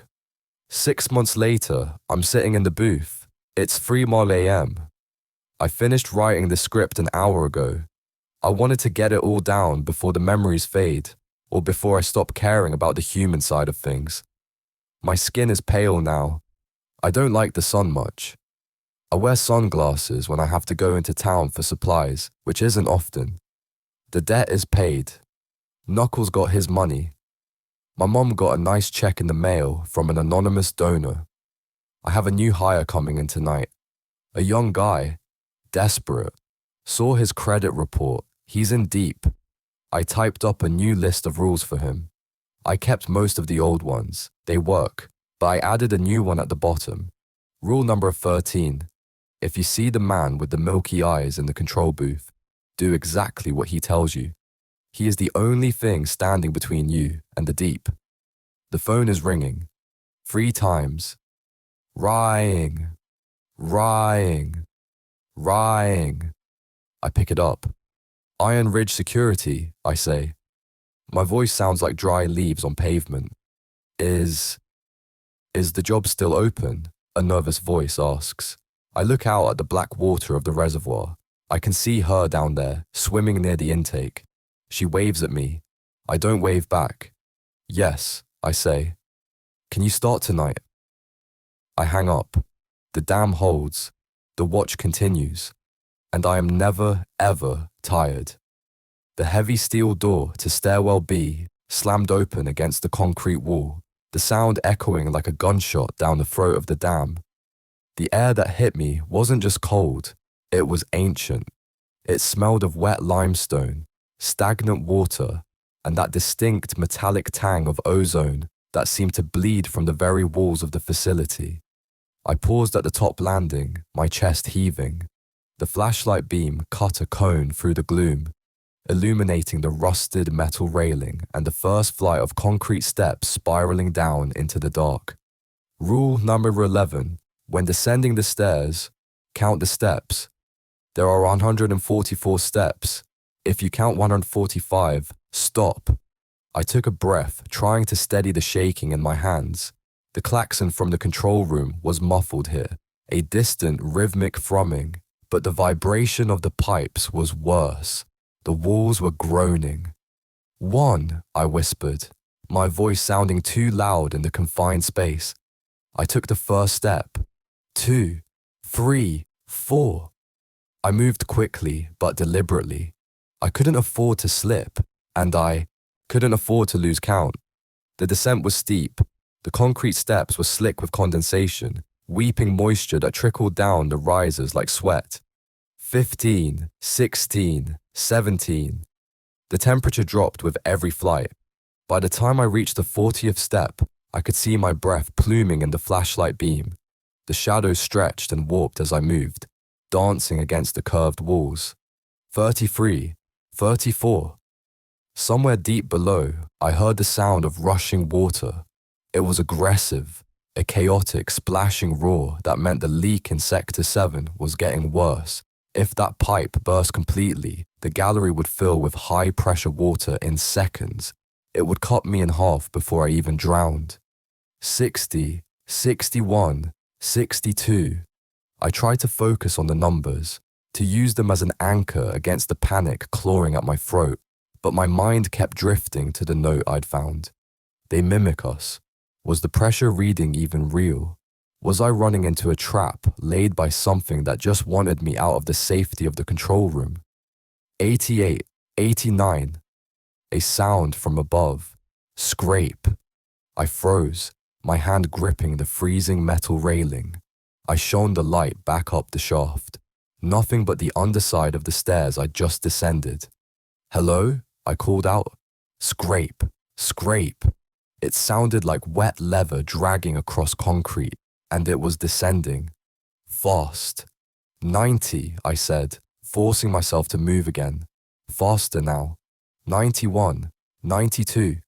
6 months later, I'm sitting in the booth. It's 3 a.m. I finished writing the script an hour ago. I wanted to get it all down before the memories fade, or before I stop caring about the human side of things. My skin is pale now. I don't like the sun much. I wear sunglasses when I have to go into town for supplies, which isn't often. The debt is paid. Knuckles got his money. My mom got a nice check in the mail from an anonymous donor. I have a new hire coming in tonight. A young guy, desperate. Saw his credit report. He's in deep. I typed up a new list of rules for him. I kept most of the old ones. They work, but I added a new one at the bottom. Rule number 13. If you see the man with the milky eyes in the control booth, do exactly what he tells you. He is the only thing standing between you and the deep. The phone is ringing. 3 times. Ring, ring, ring. I pick it up. Iron Ridge Security, I say. My voice sounds like dry leaves on pavement. Is the job still open? A nervous voice asks. I look out at the black water of the reservoir. I can see her down there, swimming near the intake. She waves at me. I don't wave back. Yes, I say. Can you start tonight? I hang up. The dam holds. The watch continues. And I am never, ever tired. The heavy steel door to stairwell B slammed open against the concrete wall, the sound echoing like a gunshot down the throat of the dam. The air that hit me wasn't just cold, it was ancient. It smelled of wet limestone, stagnant water, and that distinct metallic tang of ozone that seemed to bleed from the very walls of the facility. I paused at the top landing, my chest heaving. The flashlight beam cut a cone through the gloom, illuminating the rusted metal railing and the first flight of concrete steps spiraling down into the dark. Rule number 11. When descending the stairs, count the steps. There are 144 steps. If you count 145, stop. I took a breath, trying to steady the shaking in my hands. The klaxon from the control room was muffled here, a distant rhythmic thrumming, but the vibration of the pipes was worse. The walls were groaning. 1, I whispered, my voice sounding too loud in the confined space. I took the first step. 2, 3, 4. I moved quickly but deliberately. I couldn't afford to slip, and I couldn't afford to lose count. The descent was steep. The concrete steps were slick with condensation, weeping moisture that trickled down the risers like sweat. 15, 16, 17. The temperature dropped with every flight. By the time I reached the 40th step, I could see my breath pluming in the flashlight beam. The shadows stretched and warped as I moved, dancing against the curved walls. 33, 34. Somewhere deep below, I heard the sound of rushing water. It was aggressive, a chaotic, splashing roar that meant the leak in Sector 7 was getting worse. If that pipe burst completely, the gallery would fill with high-pressure water in seconds. It would cut me in half before I even drowned. 60, 61, 62. I tried to focus on the numbers, to use them as an anchor against the panic clawing at my throat, but my mind kept drifting to the note I'd found. They mimic us. Was the pressure reading even real? Was I running into a trap laid by something that just wanted me out of the safety of the control room? 88, 89. A sound from above. Scrape. I froze, my hand gripping the freezing metal railing. I shone the light back up the shaft. Nothing but the underside of the stairs I'd just descended. Hello? I called out. Scrape. Scrape. It sounded like wet leather dragging across concrete, and it was descending. Fast. 90, I said, forcing myself to move again. Faster now. 91, 92.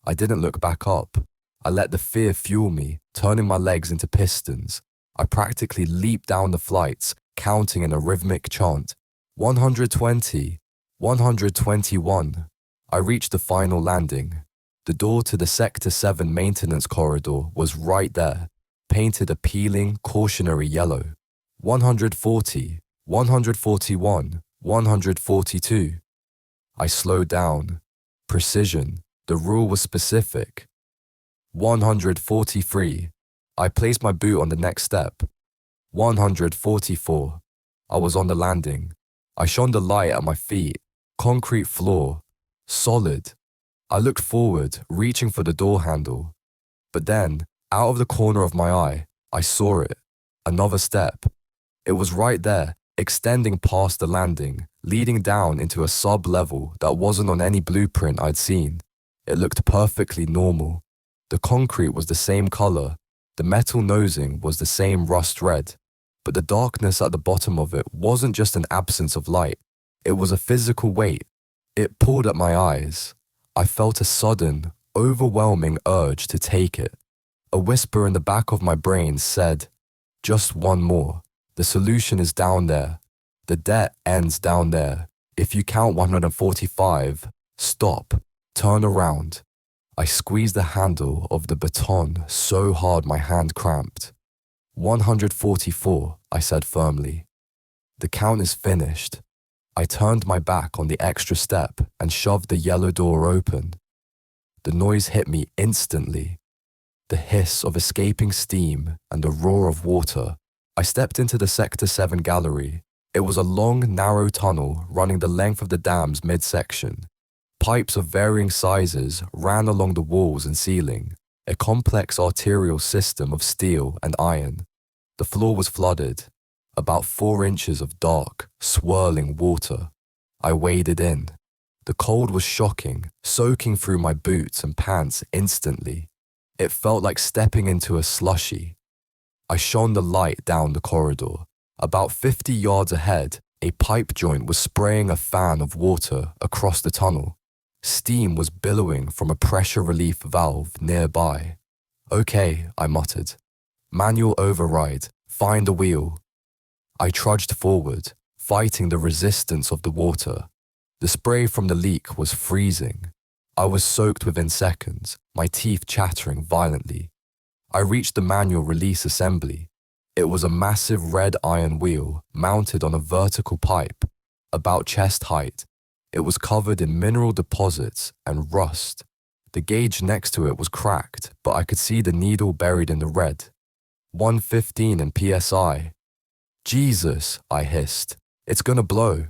I didn't look back up. I let the fear fuel me, turning my legs into pistons. I practically leaped down the flights, counting in a rhythmic chant. 120, 121. I reached the final landing. The door to the Sector 7 maintenance corridor was right there, painted a peeling, cautionary yellow. 140, 141, 142. I slowed down. Precision. The rule was specific. 143. I placed my boot on the next step. 144. I was on the landing. I shone the light at my feet. Concrete floor. Solid. I looked forward, reaching for the door handle. But then, out of the corner of my eye, I saw it. Another step. It was right there, extending past the landing, leading down into a sub-level that wasn't on any blueprint I'd seen. It looked perfectly normal. The concrete was the same color, the metal nosing was the same rust red, but the darkness at the bottom of it wasn't just an absence of light, it was a physical weight. It pulled at my eyes. I felt a sudden, overwhelming urge to take it. A whisper in the back of my brain said, "Just one more. The solution is down there. The debt ends down there. If you count 145, stop, turn around." I squeezed the handle of the baton so hard my hand cramped. 144, I said firmly. The count is finished. I turned my back on the extra step and shoved the yellow door open. The noise hit me instantly. The hiss of escaping steam and the roar of water. I stepped into the Sector 7 gallery. It was a long, narrow tunnel running the length of the dam's midsection. Pipes of varying sizes ran along the walls and ceiling, a complex arterial system of steel and iron. The floor was flooded, about 4 inches of dark, swirling water. I waded in. The cold was shocking, soaking through my boots and pants instantly. It felt like stepping into a slushy. I shone the light down the corridor. About 50 yards ahead, a pipe joint was spraying a fan of water across the tunnel. Steam was billowing from a pressure relief valve nearby. "Okay," I muttered. "Manual override, find the wheel." I trudged forward, fighting the resistance of the water. The spray from the leak was freezing. I was soaked within seconds, my teeth chattering violently. I reached the manual release assembly. It was a massive red iron wheel mounted on a vertical pipe, about chest height. It was covered in mineral deposits and rust. The gauge next to it was cracked, but I could see the needle buried in the red. 115 in PSI. "Jesus," I hissed. "It's gonna blow."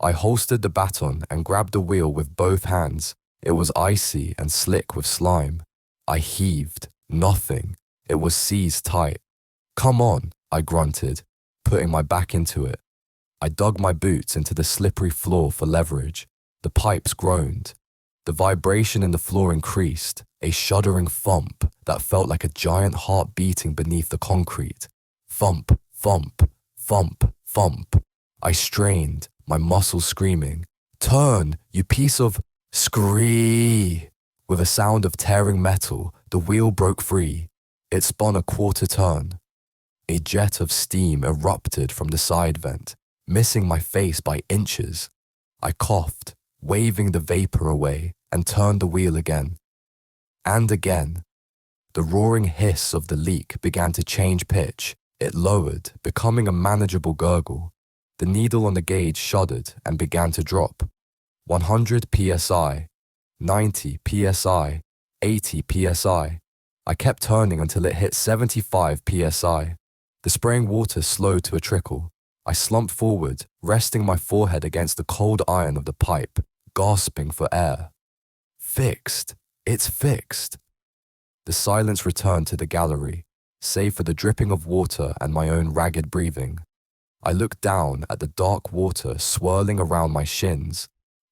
I holstered the baton and grabbed the wheel with both hands. It was icy and slick with slime. I heaved. Nothing. It was seized tight. "Come on," I grunted, putting my back into it. I dug my boots into the slippery floor for leverage. The pipes groaned. The vibration in the floor increased, a shuddering thump that felt like a giant heart beating beneath the concrete. Thump, thump, thump, thump. I strained, my muscles screaming, "Turn, you piece of..." Scree! With a sound of tearing metal, the wheel broke free. It spun a quarter turn. A jet of steam erupted from the side vent, missing my face by inches. I coughed, waving the vapor away, and turned the wheel again. And again. The roaring hiss of the leak began to change pitch. It lowered, becoming a manageable gurgle. The needle on the gauge shuddered and began to drop. 100 psi, 90 psi, 80 psi. I kept turning until it hit 75 psi. The spraying water slowed to a trickle. I slumped forward, resting my forehead against the cold iron of the pipe, gasping for air. Fixed. It's fixed. The silence returned to the gallery, save for the dripping of water and my own ragged breathing. I looked down at the dark water swirling around my shins.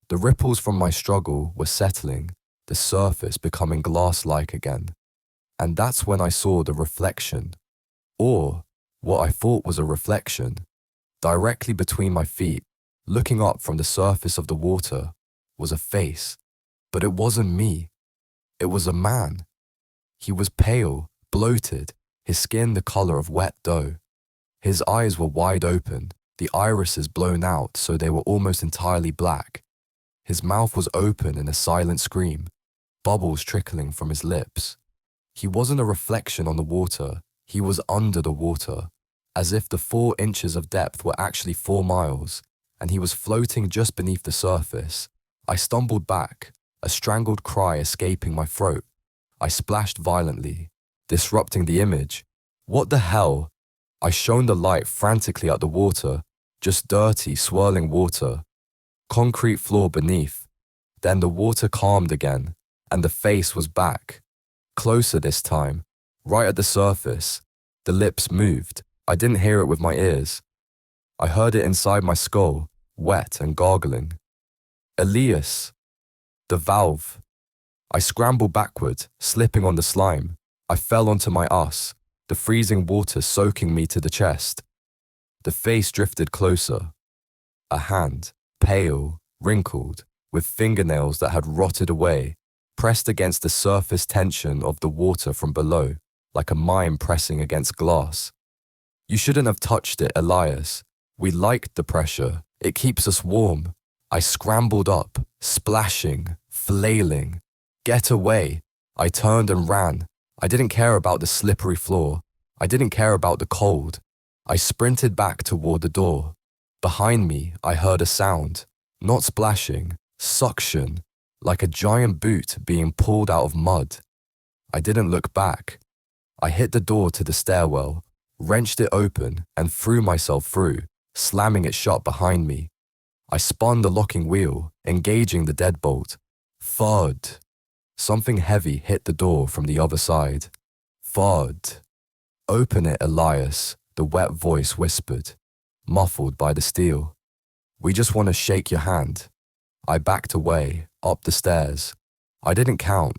The ripples from my struggle were settling, the surface becoming glass-like again. And that's when I saw the reflection. Or what I thought was a reflection. Directly between my feet, looking up from the surface of the water, was a face. But it wasn't me. It was a man. He was pale, bloated, his skin the color of wet dough. His eyes were wide open, the irises blown out so they were almost entirely black. His mouth was open in a silent scream, bubbles trickling from his lips. He wasn't a reflection on the water, he was under the water, as if the 4 inches of depth were actually 4 miles, and he was floating just beneath the surface. I stumbled back, a strangled cry escaping my throat. I splashed violently, disrupting the image. What the hell? I shone the light frantically at the water, just dirty, swirling water. Concrete floor beneath. Then the water calmed again, and the face was back. Closer this time, right at the surface. The lips moved. I didn't hear it with my ears. I heard it inside my skull, wet and gargling. "Elias." The valve. I scrambled backward, slipping on the slime. I fell onto my ass, the freezing water soaking me to the chest. The face drifted closer. A hand, pale, wrinkled, with fingernails that had rotted away, pressed against the surface tension of the water from below, like a mime pressing against glass. You shouldn't have touched it, Elias. We liked the pressure. It keeps us warm. I scrambled up, splashing, flailing. Get away. I turned and ran. I didn't care about the slippery floor. I didn't care about the cold. I sprinted back toward the door. Behind me, I heard a sound. Not splashing, suction, like a giant boot being pulled out of mud. I didn't look back. I hit the door to the stairwell, wrenched it open, and threw myself through, slamming it shut behind me. I spun the locking wheel, engaging the deadbolt. Thud. Something heavy hit the door from the other side. Thud. Open it, Elias, the wet voice whispered, muffled by the steel. We just want to shake your hand. I backed away, up the stairs. I didn't count.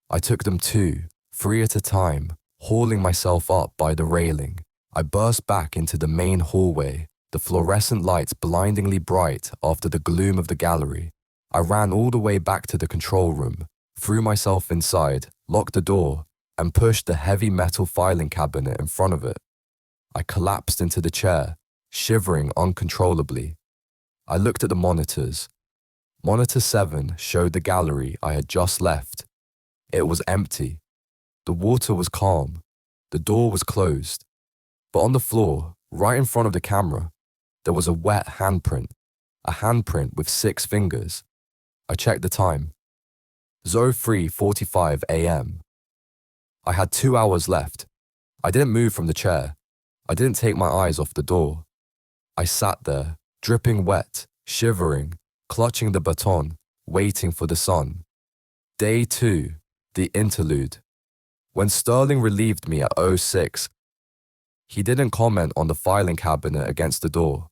I took them 2, 3 at a time, hauling myself up by the railing. I burst back into the main hallway, the fluorescent lights blindingly bright after the gloom of the gallery. I ran all the way back to the control room, threw myself inside, locked the door, and pushed the heavy metal filing cabinet in front of it. I collapsed into the chair, shivering uncontrollably. I looked at the monitors. Monitor 7 showed the gallery I had just left. It was empty. The water was calm. The door was closed. But on the floor, right in front of the camera, there was a wet handprint, a handprint with 6 fingers. I checked the time. 03:45 a.m. I had 2 hours left. I didn't move from the chair. I didn't take my eyes off the door. I sat there, dripping wet, shivering, clutching the baton, waiting for the sun. Day 2, the interlude. When Sterling relieved me at 06, he didn't comment on the filing cabinet against the door.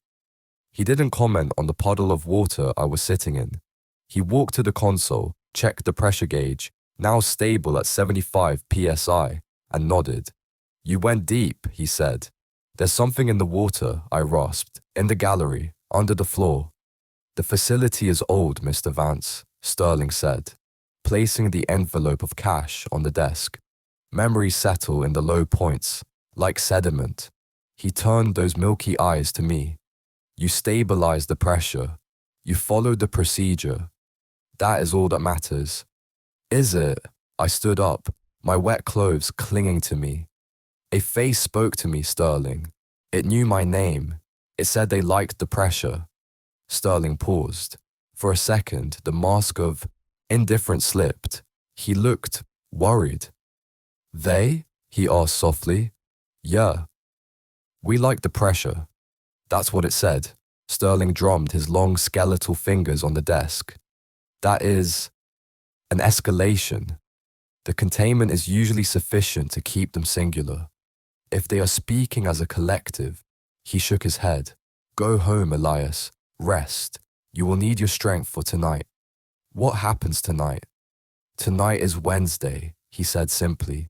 He didn't comment on the puddle of water I was sitting in. He walked to the console, checked the pressure gauge, now stable at 75 psi, and nodded. You went deep, he said. There's something in the water, I rasped, in the gallery, under the floor. The facility is old, Mr. Vance, Sterling said, placing the envelope of cash on the desk. Memories settle in the low points, like sediment. He turned those milky eyes to me. You stabilized the pressure. You followed the procedure. That is all that matters. Is it? I stood up, my wet clothes clinging to me. A face spoke to me, Sterling. It knew my name. It said they liked the pressure. Sterling paused. For a second, the mask of indifference slipped. He looked worried. They? He asked softly. Yeah. We like the pressure. That's what it said. Sterling drummed his long skeletal fingers on the desk. That is an escalation. The containment is usually sufficient to keep them singular. If they are speaking as a collective, he shook his head. Go home, Elias. Rest. You will need your strength for tonight. What happens tonight? Tonight is Wednesday, he said simply.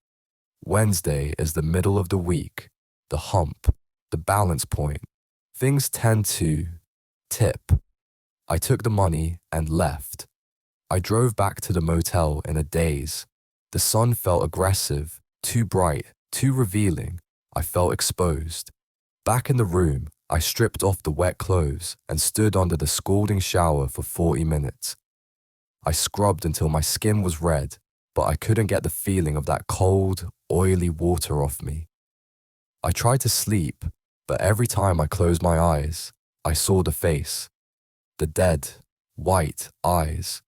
Wednesday is the middle of the week, the hump, the balance point. Things tend to tip. I took the money and left. I drove back to the motel in a daze. The sun felt aggressive, too bright, too revealing. I felt exposed. Back in the room, I stripped off the wet clothes and stood under the scalding shower for 40 minutes. I scrubbed until my skin was red, but I couldn't get the feeling of that cold, oily water off me. I tried to sleep, but every time I closed my eyes, I saw the face. The dead, white eyes.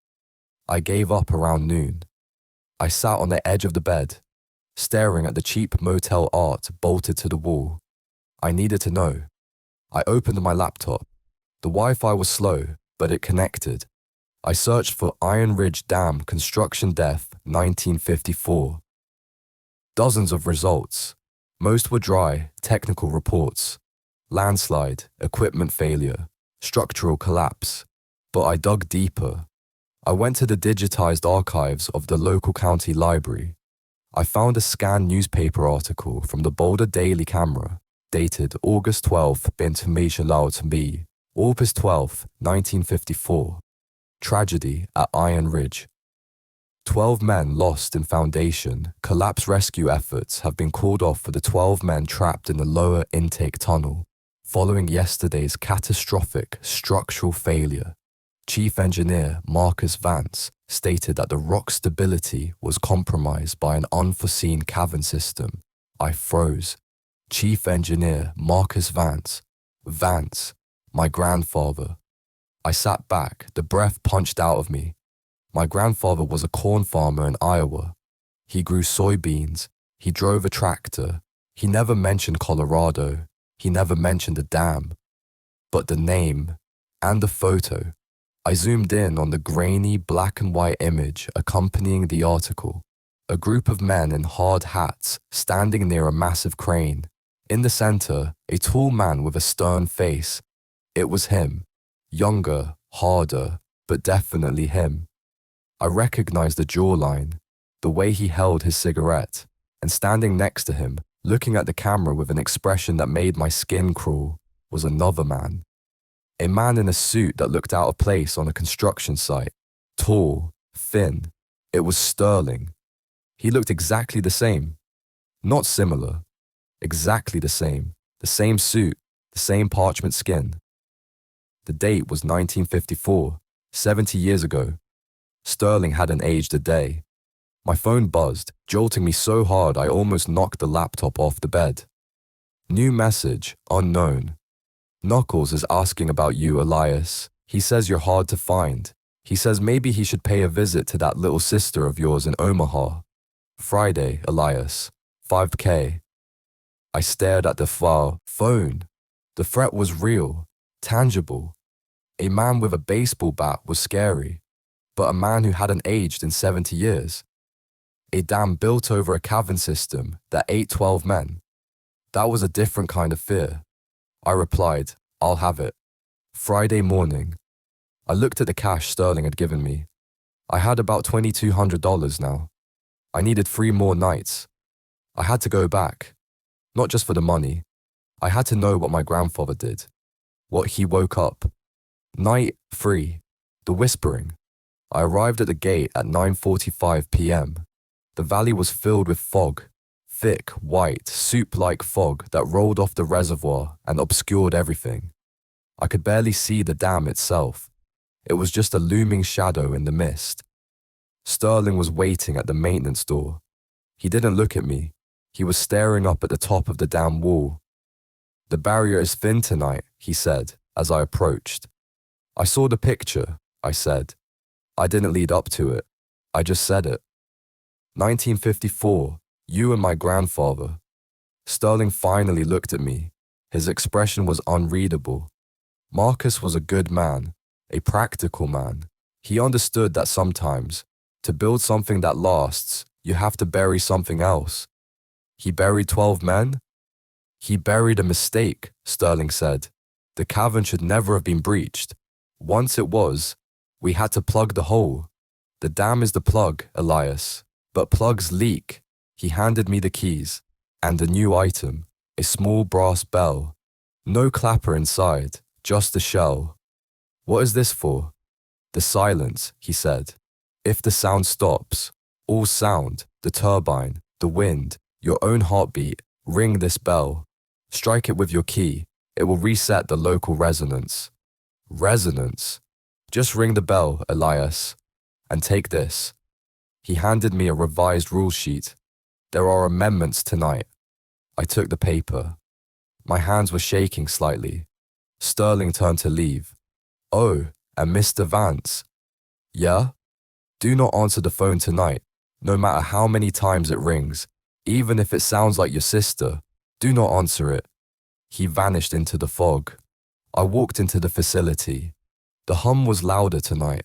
I gave up around noon. I sat on the edge of the bed, staring at the cheap motel art bolted to the wall. I needed to know. I opened my laptop. The Wi-Fi was slow, but it connected. I searched for Iron Ridge Dam construction death 1954. Dozens of results. Most were dry, technical reports. Landslide, equipment failure, structural collapse. But I dug deeper. I went to the digitized archives of the local county library. I found a scanned newspaper article from the Boulder Daily Camera, dated August 12th, Bentumisha Lao to me, August 12th, 1954. Tragedy at Iron Ridge. 12 men lost in foundation. Collapse rescue efforts have been called off for the 12 men trapped in the lower intake tunnel, following yesterday's catastrophic structural failure. Chief Engineer Marcus Vance stated that the rock stability was compromised by an unforeseen cavern system. I froze. Chief Engineer Marcus Vance. Vance, my grandfather. I sat back, the breath punched out of me. My grandfather was a corn farmer in Iowa. He grew soybeans. He drove a tractor. He never mentioned Colorado. He never mentioned a dam. But the name and the photo. I zoomed in on the grainy black and white image accompanying the article. A group of men in hard hats standing near a massive crane. In the center, a tall man with a stern face. It was him. Younger, harder, but definitely him. I recognized the jawline, the way he held his cigarette, and standing next to him, looking at the camera with an expression that made my skin crawl, was another man. A man in a suit that looked out of place on a construction site. Tall, thin. It was Sterling. He looked exactly the same. Not similar. Exactly the same. The same suit, the same parchment skin. The date was 1954, 70 years ago. Sterling hadn't aged a day. My phone buzzed, jolting me so hard I almost knocked the laptop off the bed. New message, unknown. Knuckles is asking about you, Elias. He says you're hard to find. He says maybe he should pay a visit to that little sister of yours in Omaha. Friday, Elias. 5K. I stared at the phone. The threat was real, tangible. A man with a baseball bat was scary, but a man who hadn't aged in 70 years. A dam built over a cavern system that ate 12 men. That was a different kind of fear. I replied, I'll have it. Friday morning. I looked at the cash Sterling had given me. I had about $2,200 now. I needed 3 more nights. I had to go back. Not just for the money. I had to know what my grandfather did. What he woke up. Night 3. The whispering. I arrived at the gate at 9:45 p.m. The valley was filled with fog. Thick, white, soup-like fog that rolled off the reservoir and obscured everything. I could barely see the dam itself. It was just a looming shadow in the mist. Sterling was waiting at the maintenance door. He didn't look at me. He was staring up at the top of the dam wall. The barrier is thin tonight, he said, as I approached. I saw the picture, I said. I didn't lead up to it. I just said it. 1954, you and my grandfather. Sterling finally looked at me. His expression was unreadable. Marcus was a good man, a practical man. He understood that sometimes, to build something that lasts, you have to bury something else. He buried 12 men? He buried a mistake, Sterling said. The cavern should never have been breached. Once it was, we had to plug the hole. The dam is the plug, Elias. But plugs leak. He handed me the keys. And a new item, a small brass bell. No clapper inside, just a shell. What is this for? The silence, he said. If the sound stops, all sound, the turbine, the wind, your own heartbeat, ring this bell. Strike it with your key. It will reset the local resonance. Resonance? Just ring the bell, Elias. And take this. He handed me a revised rule sheet. There are amendments tonight. I took the paper. My hands were shaking slightly. Sterling turned to leave. Oh, and Mr. Vance. Yeah? Do not answer the phone tonight, no matter how many times it rings. Even if it sounds like your sister, do not answer it. He vanished into the fog. I walked into the facility. The hum was louder tonight,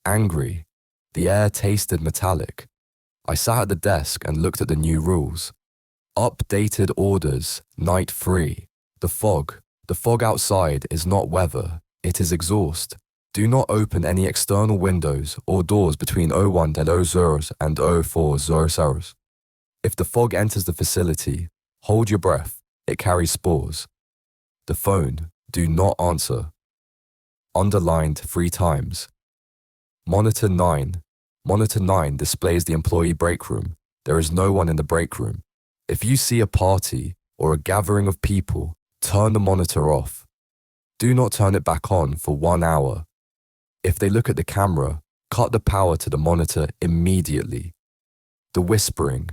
angry. The air tasted metallic. I sat at the desk and looked at the new rules. Updated orders, night 3. The fog outside is not weather, it is exhaust. Do not open any external windows or doors between 01:00 and 04:00. If the fog enters the facility, hold your breath. It carries spores. The phone, do not answer. Underlined 3 times. Monitor 9. Monitor 9 displays the employee break room. There is no one in the break room. If you see a party or a gathering of people, turn the monitor off. Do not turn it back on for 1 hour. If they look at the camera, cut the power to the monitor immediately. The whispering.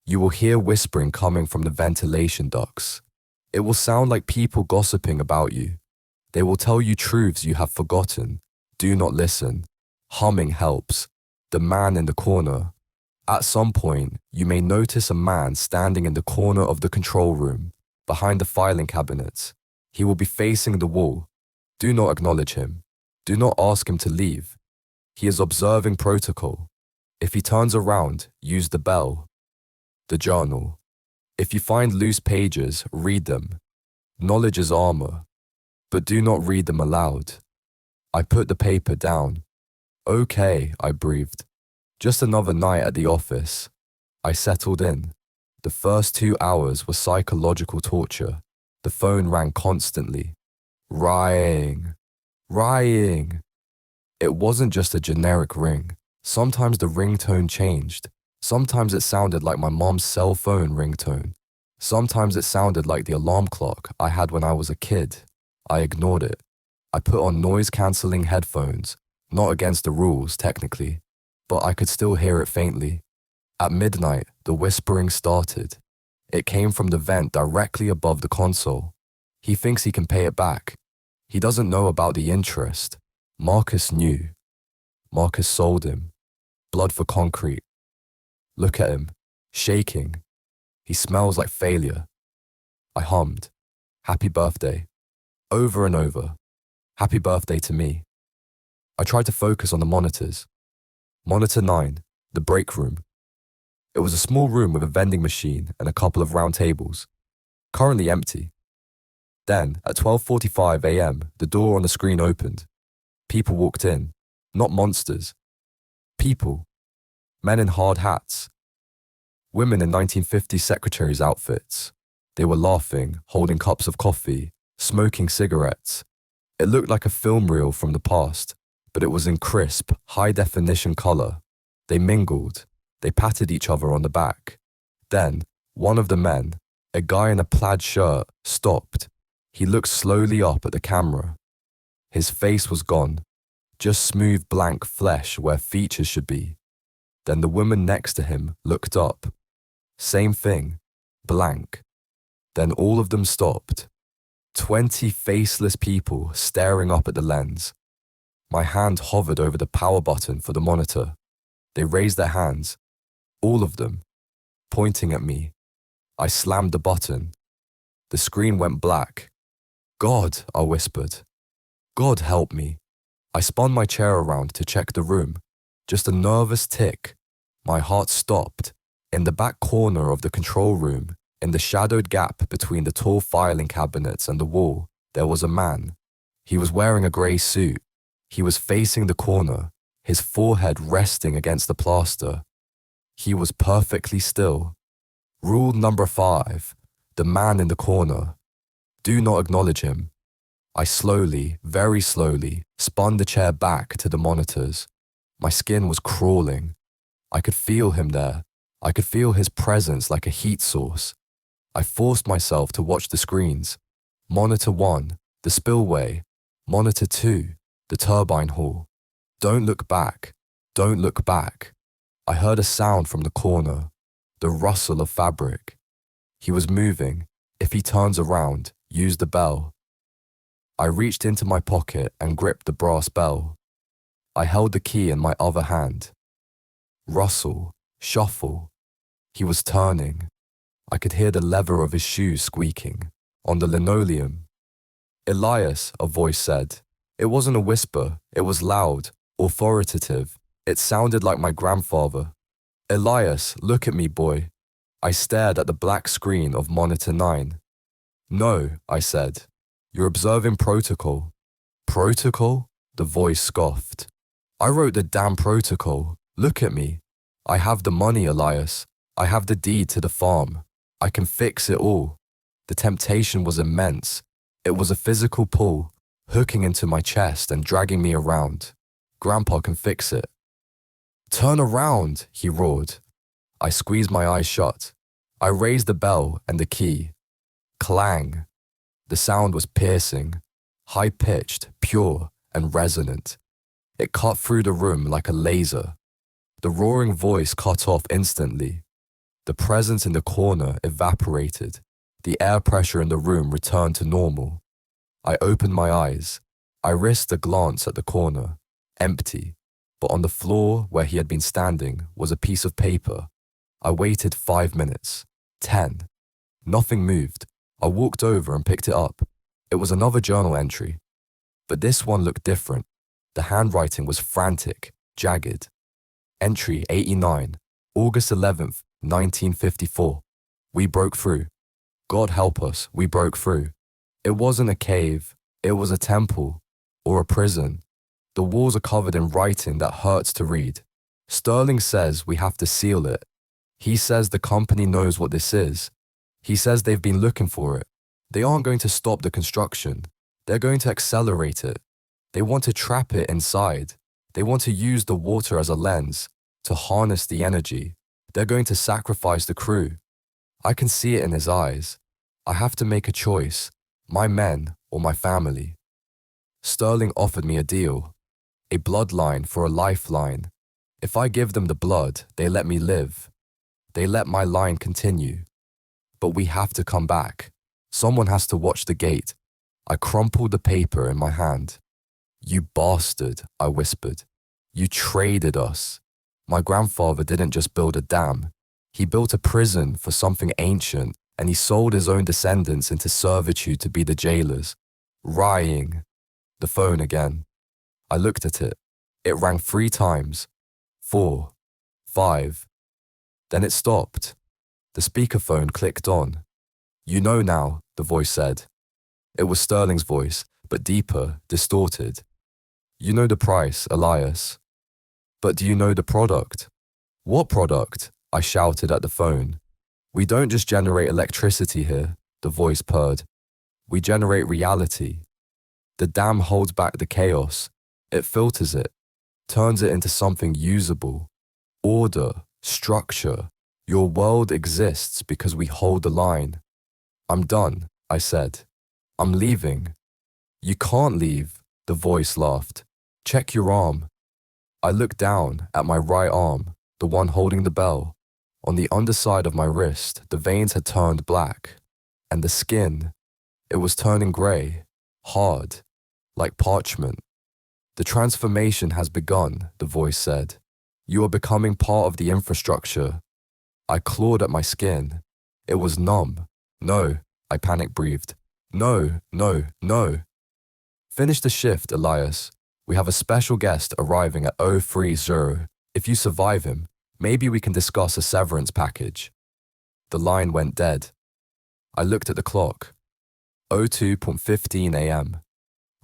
You will hear whispering coming from the ventilation ducts. It will sound like people gossiping about you. They will tell you truths you have forgotten. Do not listen. Humming helps. The man in the corner. At some point, you may notice a man standing in the corner of the control room, behind the filing cabinets. He will be facing the wall. Do not acknowledge him. Do not ask him to leave. He is observing protocol. If he turns around, use the bell. The journal. If you find loose pages, read them. Knowledge is armor, but do not read them aloud. I put the paper down. Okay, I breathed. Just another night at the office. I settled in. The first 2 hours were psychological torture. The phone rang constantly. Ring. It wasn't just a generic ring. Sometimes the ringtone changed. Sometimes it sounded like my mom's cell phone ringtone. Sometimes it sounded like the alarm clock I had when I was a kid. I ignored it. I put on noise-cancelling headphones, not against the rules, technically, but I could still hear it faintly. At midnight, the whispering started. It came from the vent directly above the console. He thinks he can pay it back. He doesn't know about the interest. Marcus knew. Marcus sold him. Blood for concrete. Look at him, shaking. He smells like failure. I hummed, "Happy birthday," over and over. Happy birthday to me. I tried to focus on the monitors. Monitor 9, the break room. It was a small room with a vending machine and a couple of round tables, currently empty. Then, at 12:45 a.m., the door on the screen opened. People walked in, not monsters. People. Men in hard hats. Women in 1950s secretaries' outfits. They were laughing, holding cups of coffee, smoking cigarettes. It looked like a film reel from the past, but it was in crisp, high-definition color. They mingled. They patted each other on the back. Then, one of the men, a guy in a plaid shirt, stopped. He looked slowly up at the camera. His face was gone, just smooth blank flesh where features should be. Then the woman next to him looked up. Same thing, blank. Then all of them stopped. 20 faceless people staring up at the lens. My hand hovered over the power button for the monitor. They raised their hands, all of them, pointing at me. I slammed the button. The screen went black. "God," I whispered. "God help me." I spun my chair around to check the room. Just a nervous tick. My heart stopped. In the back corner of the control room, in the shadowed gap between the tall filing cabinets and the wall, there was a man. He was wearing a grey suit. He was facing the corner, his forehead resting against the plaster. He was perfectly still. Rule number 5, the man in the corner. Do not acknowledge him. I slowly, very slowly, spun the chair back to the monitors. My skin was crawling. I could feel him there. I could feel his presence like a heat source. I forced myself to watch the screens. Monitor 1, the spillway. Monitor 2, the turbine hall. Don't look back. Don't look back. I heard a sound from the corner, the rustle of fabric. He was moving. If he turns around, use the bell. I reached into my pocket and gripped the brass bell. I held the key in my other hand. Rustle, shuffle. He was turning. I could hear the leather of his shoes squeaking on the linoleum. "Elias," a voice said. It wasn't a whisper. It was loud, authoritative. It sounded like my grandfather. "Elias, look at me, boy." I stared at the black screen of monitor 9. "No," I said. "You're observing protocol." "Protocol?" The voice scoffed. I wrote the damn protocol. Look at me. I have the money, Elias. I have the deed to the farm. I can fix it all. The temptation was immense. It was a physical pull, hooking into my chest and dragging me around. Grandpa can fix it. Turn around, he roared. I squeezed my eyes shut. I raised the bell and the key. Clang. The sound was piercing, high-pitched, pure, and resonant. It cut through the room like a laser. The roaring voice cut off instantly. The presence in the corner evaporated. The air pressure in the room returned to normal. I opened my eyes. I risked a glance at the corner, empty, but on the floor where he had been standing was a piece of paper. I waited 5 minutes, 10. Nothing moved. I walked over and picked it up. It was another journal entry. But this one looked different. The handwriting was frantic, jagged. Entry 89, August 11th, 1954. We broke through. God help us, we broke through. It wasn't a cave, it was a temple, or a prison. The walls are covered in writing that hurts to read. Sterling says we have to seal it. He says the company knows what this is. He says they've been looking for it. They aren't going to stop the construction. They're going to accelerate it. They want to trap it inside. They want to use the water as a lens, to harness the energy. They're going to sacrifice the crew. I can see it in his eyes. I have to make a choice, my men or my family. Sterling offered me a deal, a bloodline for a lifeline. If I give them the blood, they let me live. They let my line continue. But we have to come back. Someone has to watch the gate. I crumpled the paper in my hand. You bastard, I whispered. You traded us. My grandfather didn't just build a dam. He built a prison for something ancient, and he sold his own descendants into servitude to be the jailers. Rying. The phone again. I looked at it. It rang 3 times. 4. 5. Then it stopped. The speakerphone clicked on. You know now, the voice said. It was Sterling's voice, but deeper, distorted. You know the price, Elias. But do you know the product? What product? I shouted at the phone. We don't just generate electricity here, the voice purred. We generate reality. The dam holds back the chaos. It filters it, turns it into something usable. Order, structure. Your world exists because we hold the line. I'm done, I said. I'm leaving. You can't leave, the voice laughed. Check your arm. I looked down at my right arm, the one holding the bell. On the underside of my wrist, the veins had turned black. And the skin, it was turning grey, hard, like parchment. The transformation has begun, the voice said. You are becoming part of the infrastructure. I clawed at my skin. It was numb. No, I panic-breathed. No, no, no. Finish the shift, Elias. We have a special guest arriving at 030. If you survive him, maybe we can discuss a severance package. The line went dead. I looked at the clock. 02:15 a.m.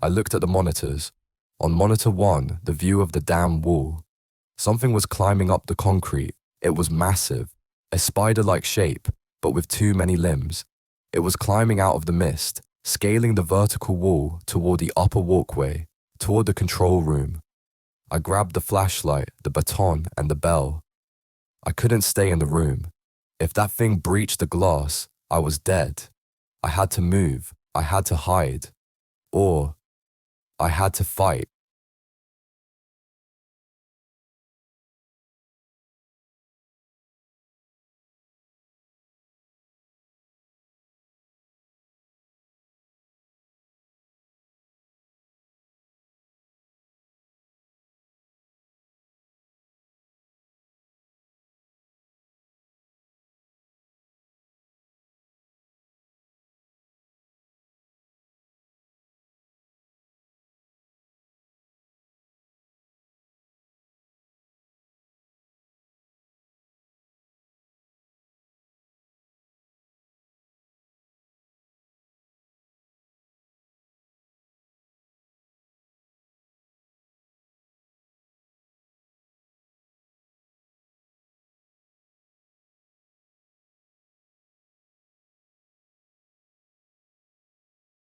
I looked at the monitors. On monitor 1, the view of the dam wall. Something was climbing up the concrete. It was massive, a spider-like shape, but with too many limbs. It was climbing out of the mist, scaling the vertical wall toward the upper walkway, toward the control room. I grabbed the flashlight, the baton, and the bell. I couldn't stay in the room. If that thing breached the glass, I was dead. I had to move. I had to hide. Or I had to fight.